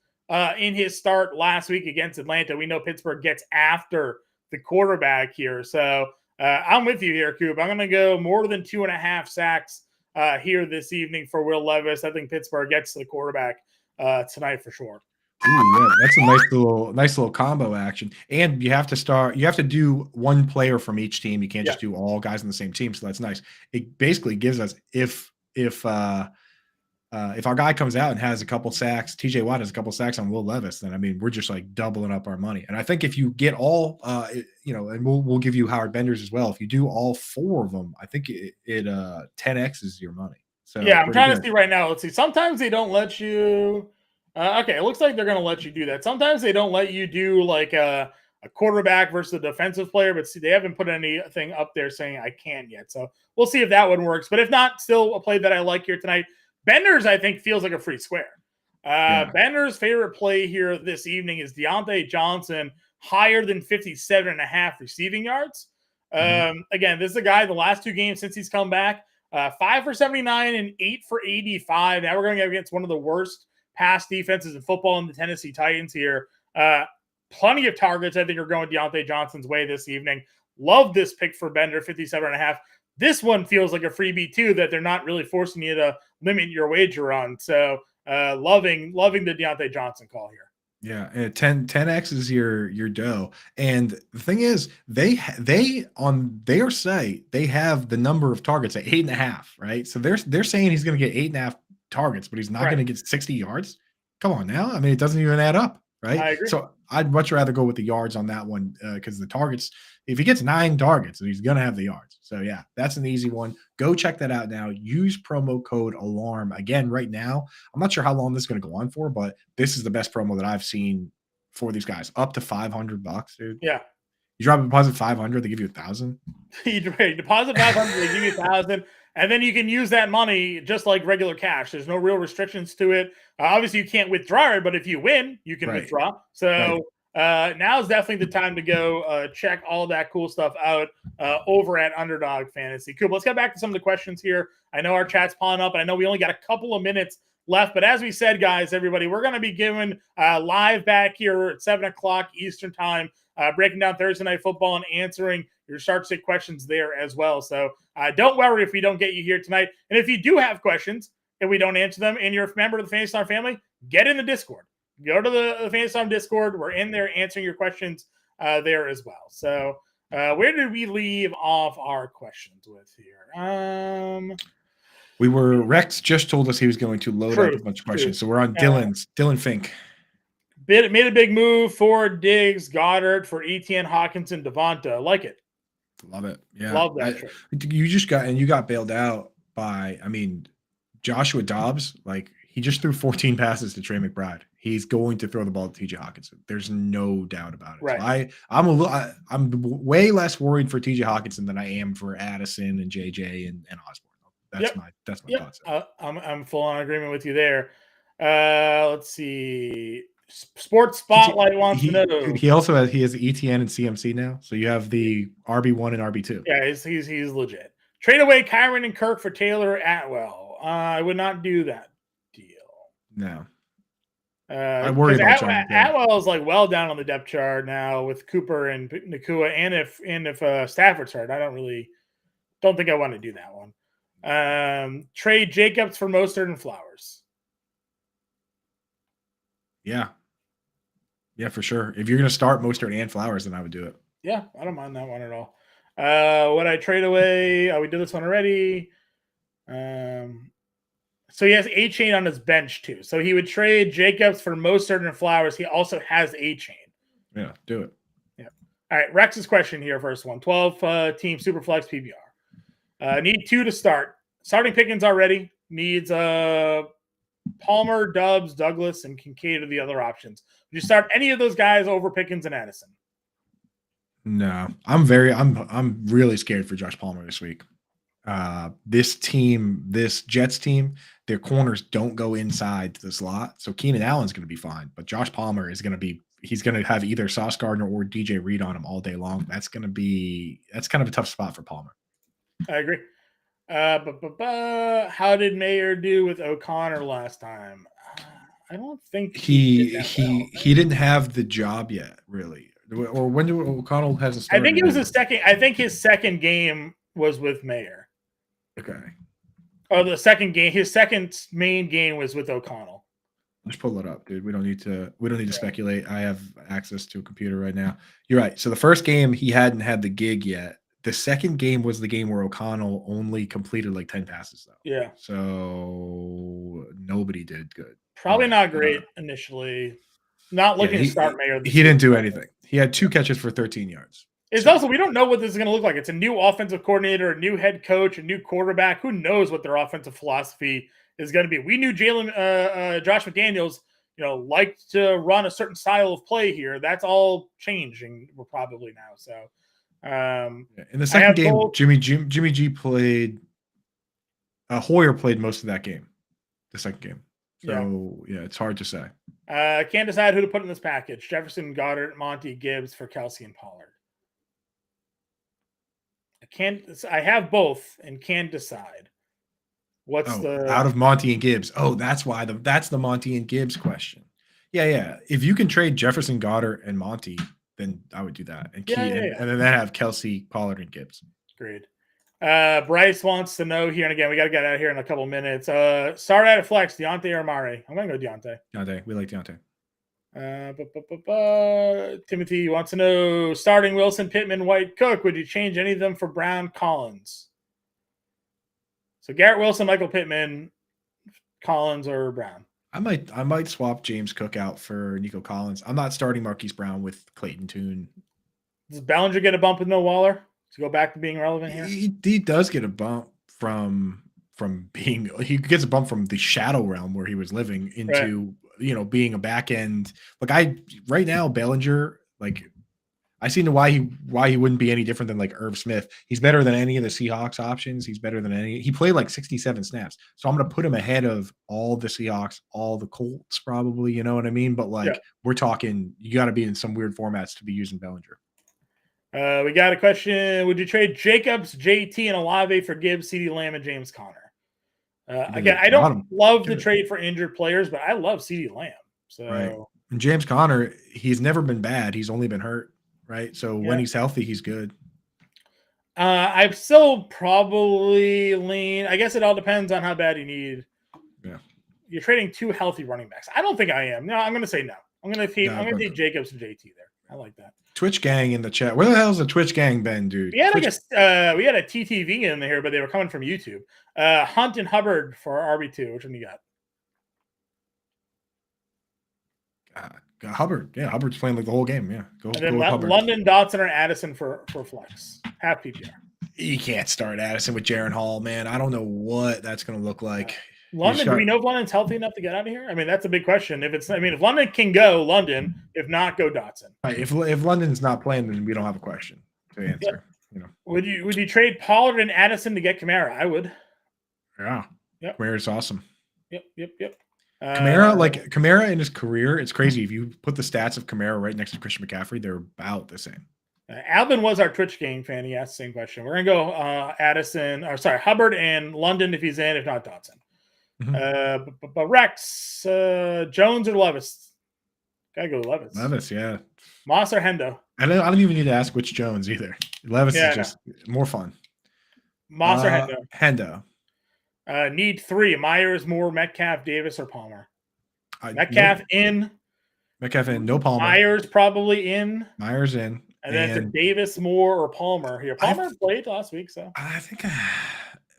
in his start last week against Atlanta. We know Pittsburgh gets after the quarterback here. So I'm with you here, Coop. I'm going to go more than 2.5 sacks here this evening for Will Levis. I think Pittsburgh gets to the quarterback tonight for sure. Ooh, yeah, that's a nice little combo action. And you have to do one player from each team. You can't just do all guys on the same team. So that's nice. It basically gives us if our guy comes out and has a couple sacks, TJ Watt has a couple sacks on Will Levis, then I mean we're just like doubling up our money. And I think if you get all and we'll give you Howard Benders as well. If you do all 4 of them, I think it 10x is your money. So yeah, I'm trying to see right now. Let's see. Sometimes they don't let you. Okay, it looks like they're going to let you do that. Sometimes they don't let you do like a quarterback versus a defensive player, but see, they haven't put anything up there saying I can yet. So we'll see if that one works. But if not, still a play that I like here tonight. Bender's, I think, feels like a free square. Bender's favorite play here this evening is Deontay Johnson higher than 57.5 receiving yards. Again, this is a guy the last 2 games since he's come back, 5 for 79 and 8 for 85. Now we're going against one of the worst pass defenses in football in the Tennessee Titans here. Plenty of targets, I think, are going Deontay Johnson's way this evening. Love this pick for Bender, 57.5. This one feels like a freebie, too, that they're not really forcing you to limit your wager on. So loving the Deontay Johnson call here. Yeah, 10x is your dough. And the thing is, they on their site, they have the number of targets at 8.5, right? So they're saying he's going to get 8.5 targets, but he's not going to get 60 yards. Come on now. I mean, it doesn't even add up, right? I agree. So I'd much rather go with the yards on that one because the targets, if he gets 9 targets, he's going to have the yards. So yeah, that's an easy one. Go check that out now. Use promo code ALARM. Again, right now, I'm not sure how long this is going to go on for, but this is the best promo that I've seen for these guys. Up to $500, dude. Yeah. You drop a deposit 500, they give you 1,000. You deposit 500, they give you 1,000. And then you can use that money just like regular cash. There's no real restrictions to it. Obviously, you can't withdraw it, but if you win, you can withdraw. So now is definitely the time to go check all that cool stuff out over at Underdog Fantasy. Cool. Let's get back to some of the questions here. I know our chat's piling up, and I know we only got a couple of minutes left. But as we said, guys, everybody, we're going to be giving live back here at 7 o'clock Eastern time, breaking down Thursday Night Football and answering your start sit questions there as well. So don't worry if we don't get you here tonight. And if you do have questions and we don't answer them and you're a member of the Fantasy Star family, get in the Discord. Go to the Fantasy Star Discord. We're in there answering your questions there as well. So where did we leave off our questions with here? We were Rex just told us he was going to load up a bunch of questions. So we're on Dylan Fink. Made a big move for Diggs, Goddard, for Etienne, Hawkinson, Devonta. I like it. Love it. Yeah. Love that. You got bailed out by, Joshua Dobbs. Like, he just threw 14 passes to Trey McBride. He's going to throw the ball to TJ Hawkinson. There's no doubt about it. Right. So I'm way less worried for TJ Hawkinson than I am for Addison and JJ and Osborne. That's my thoughts. I'm full on agreement with you there. Let's see. Sports Spotlight wants to know. He also has ETN and CMC now, so you have the RB1 and RB2. Yeah, he's legit. Trade away Kyron and Kirk for Taylor Atwell. I would not do that deal. No. I worry about Atwell is like well down on the depth chart now with Cooper and Nakua, and if Stafford's hurt, I don't think I want to do that one. Trade Jacobs for Mostert and Flowers. Yeah, for sure. If you're going to start Mostert and Flowers, then I would do it. Yeah, I don't mind that one at all. Would I trade away? We did this one already. So he has A-Chain on his bench too. So he would trade Jacobs for Mostert and Flowers. He also has A-Chain. Yeah, do it. Yeah. All right, Rex's question here, first one. 12-team Superflex PPR. Need 2 to start. Starting Pickens already. Needs Palmer, Dubs, Douglas, and Kincaid are the other options. Would you start any of those guys over Pickens and Addison? No. I'm really scared for Josh Palmer this week. This Jets team, their corners don't go inside to the slot. So Keenan Allen's going to be fine, but Josh Palmer is going to have either Sauce Gardner or DJ Reed on him all day long. That's kind of a tough spot for Palmer. I agree. How did Mayer do with O'Connor last time? I don't think he didn't have the job yet, really. Or when did O'Connell hasn't started? I think it was his second. I think his second game was with Mayer. Okay. Oh, the second game. His second main game was with O'Connell. Let's pull it up, dude. We don't need to speculate. I have access to a computer right now. You're right. So the first game he hadn't had the gig yet. The second game was the game where O'Connell only completed like 10 passes, though. Yeah. So nobody did good. Probably not great initially. Not looking to start Mayer. He didn't do anything. He had 2 catches for 13 yards. It's also, we don't know what this is going to look like. It's a new offensive coordinator, a new head coach, a new quarterback. Who knows what their offensive philosophy is going to be? We knew Josh McDaniels, liked to run a certain style of play here. That's all changing. We're probably now. So. In the second game, Jimmy G played. Hoyer played most of that game. The second game, so yeah, it's hard to say. Can't decide who to put in this package: Jefferson, Goddard, Monty, Gibbs for Kelsey and Pollard. I have both and can't decide. What's out of Monty and Gibbs? Oh, that's why that's the Monty and Gibbs question. Yeah. If you can trade Jefferson, Goddard, and Monty, then I would do that. And and then have Kelsey, Pollard, and Gibbs. Great. Bryce wants to know here, and again, we got to get out of here in a couple minutes. Start out of flex, Deontay or Amari? I'm going to go Deontay. Deontay. We like Deontay. Timothy wants to know, starting Wilson, Pittman, White, Cook. Would you change any of them for Brown, Collins? So Garrett Wilson, Michael Pittman, Collins, or Brown? I might swap James Cook out for Nico Collins. I'm not starting Marquise Brown with Clayton Tune. Does Bellinger get a bump with no Waller to go back to being relevant here? He does get a bump from being. He gets a bump from the shadow realm where he was living into being a back end. Right now Bellinger, like, I see why he wouldn't be any different than like Irv Smith. He's better than any of the Seahawks options. He's better than any. He played like 67 snaps, so I'm going to put him ahead of all the Seahawks, all the Colts, probably. You know what I mean? But like we're talking, you got to be in some weird formats to be using Bellinger. We got a question. Would you trade Jacobs, JT, and Olave for Gibbs, CeeDee Lamb, and James Conner? Again, I don't love the trade for injured players, but I love CeeDee Lamb. So right. And James Conner, he's never been bad. He's only been hurt, right? So when he's healthy, he's good. I'd still probably lean. I guess it all depends on how bad you need. Yeah. You're trading 2 healthy running backs. I don't think I am. No, I'm going to say no. I'm going to take Jacobs and JT there. I like that. Twitch gang in the chat. Where the hell's the Twitch gang been, dude? We had we had a TTV in here, but they were coming from YouTube. Hunt and Hubbard for RB2. Which one you got? Hubbard. Yeah, Hubbard's playing like the whole game. Yeah. Go with Hubbard. London, Dotson, or Addison for flex. Half PPR. You can't start Addison with Jaron Hall, man. I don't know what that's going to look like. London, do we know if London's healthy enough to get out of here? I mean, that's a big question. If London can go, London. If not, go Dotson. Right, if London's not playing, then we don't have a question to answer. Yep. You know, would you trade Pollard and Addison to get Kamara? I would. Yeah. Yep. Kamara's awesome. Yep. Kamara in his career, it's crazy. If you put the stats of Kamara right next to Christian McCaffrey, they're about the same. Alvin was our Twitch game fan. He asked the same question. We're gonna go Hubbard and London if he's in. If not, Dotson. But Rex, Jones or Levis? Gotta go Levis. Levis, yeah. Moss or Hendo? I don't even need to ask which Jones either. Levis is just more fun. Moss or Hendo? Hendo. Need 3. Myers, Moore, Metcalf, Davis, or Palmer? Metcalf in. Metcalf in. No Palmer. Myers probably in. Myers in. And then it's Davis, Moore, or Palmer here. Palmer played last week, so I think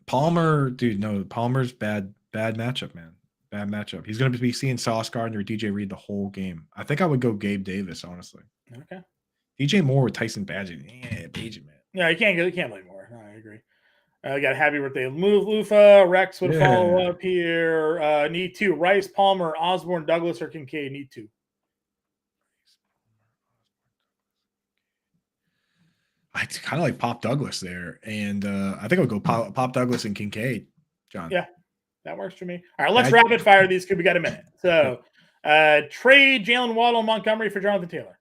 Palmer, dude. No, Palmer's bad matchup, man. Bad matchup. He's going to be seeing Sauce Gardner or DJ Reed the whole game. I think I would go Gabe Davis, honestly. Okay. DJ Moore with Tyson Badgett. Yeah, Badgett, man. Yeah, you can't play Moore. No, I agree. Got a happy birthday. Move Lufa. Rex would follow up here. Need 2. Rice, Palmer, Osborne, Douglas, or Kincaid. Need 2. I kind of like Pop Douglas there. And I think I would go Pop Douglas and Kincaid, John. Yeah. That works for me. All right, let's rapid fire these because we got a minute. So, trade Jalen Waddle and Montgomery for Jonathan Taylor.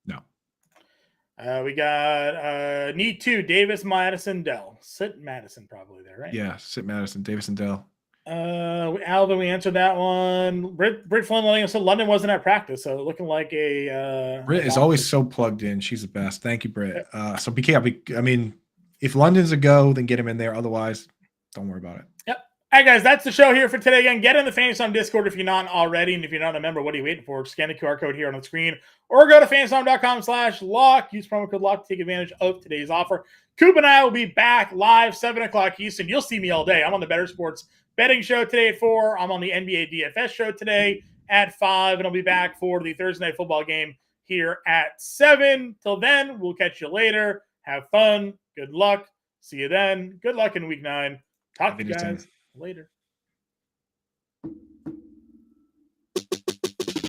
No. We got need 2. Davis, Madison, Dell. Sit Madison probably there, right? Yeah, sit Madison, Davis, and Dell. Alvin, we answered that one. Britt Flynn letting us know London wasn't at practice, so looking like a. Britt is always so plugged in. She's the best. Thank you, Britt. So BK, I mean, if London's a go, then get him in there. Otherwise, don't worry about it. Yep. All right, guys, that's the show here for today. Again, get in the Fantasy Discord if you're not already. And if you're not a member, what are you waiting for? Scan the QR code here on the screen or go to fantasy.com/lock. Use promo code LOCK to take advantage of today's offer. Coop and I will be back live 7 o'clock Eastern. You'll see me all day. I'm on the Better Sports Betting Show today at 4. I'm on the NBA DFS show today at 5. And I'll be back for the Thursday Night Football game here at 7. Till then, we'll catch you later. Have fun. Good luck. See you then. Good luck in week 9. Talk to you guys later.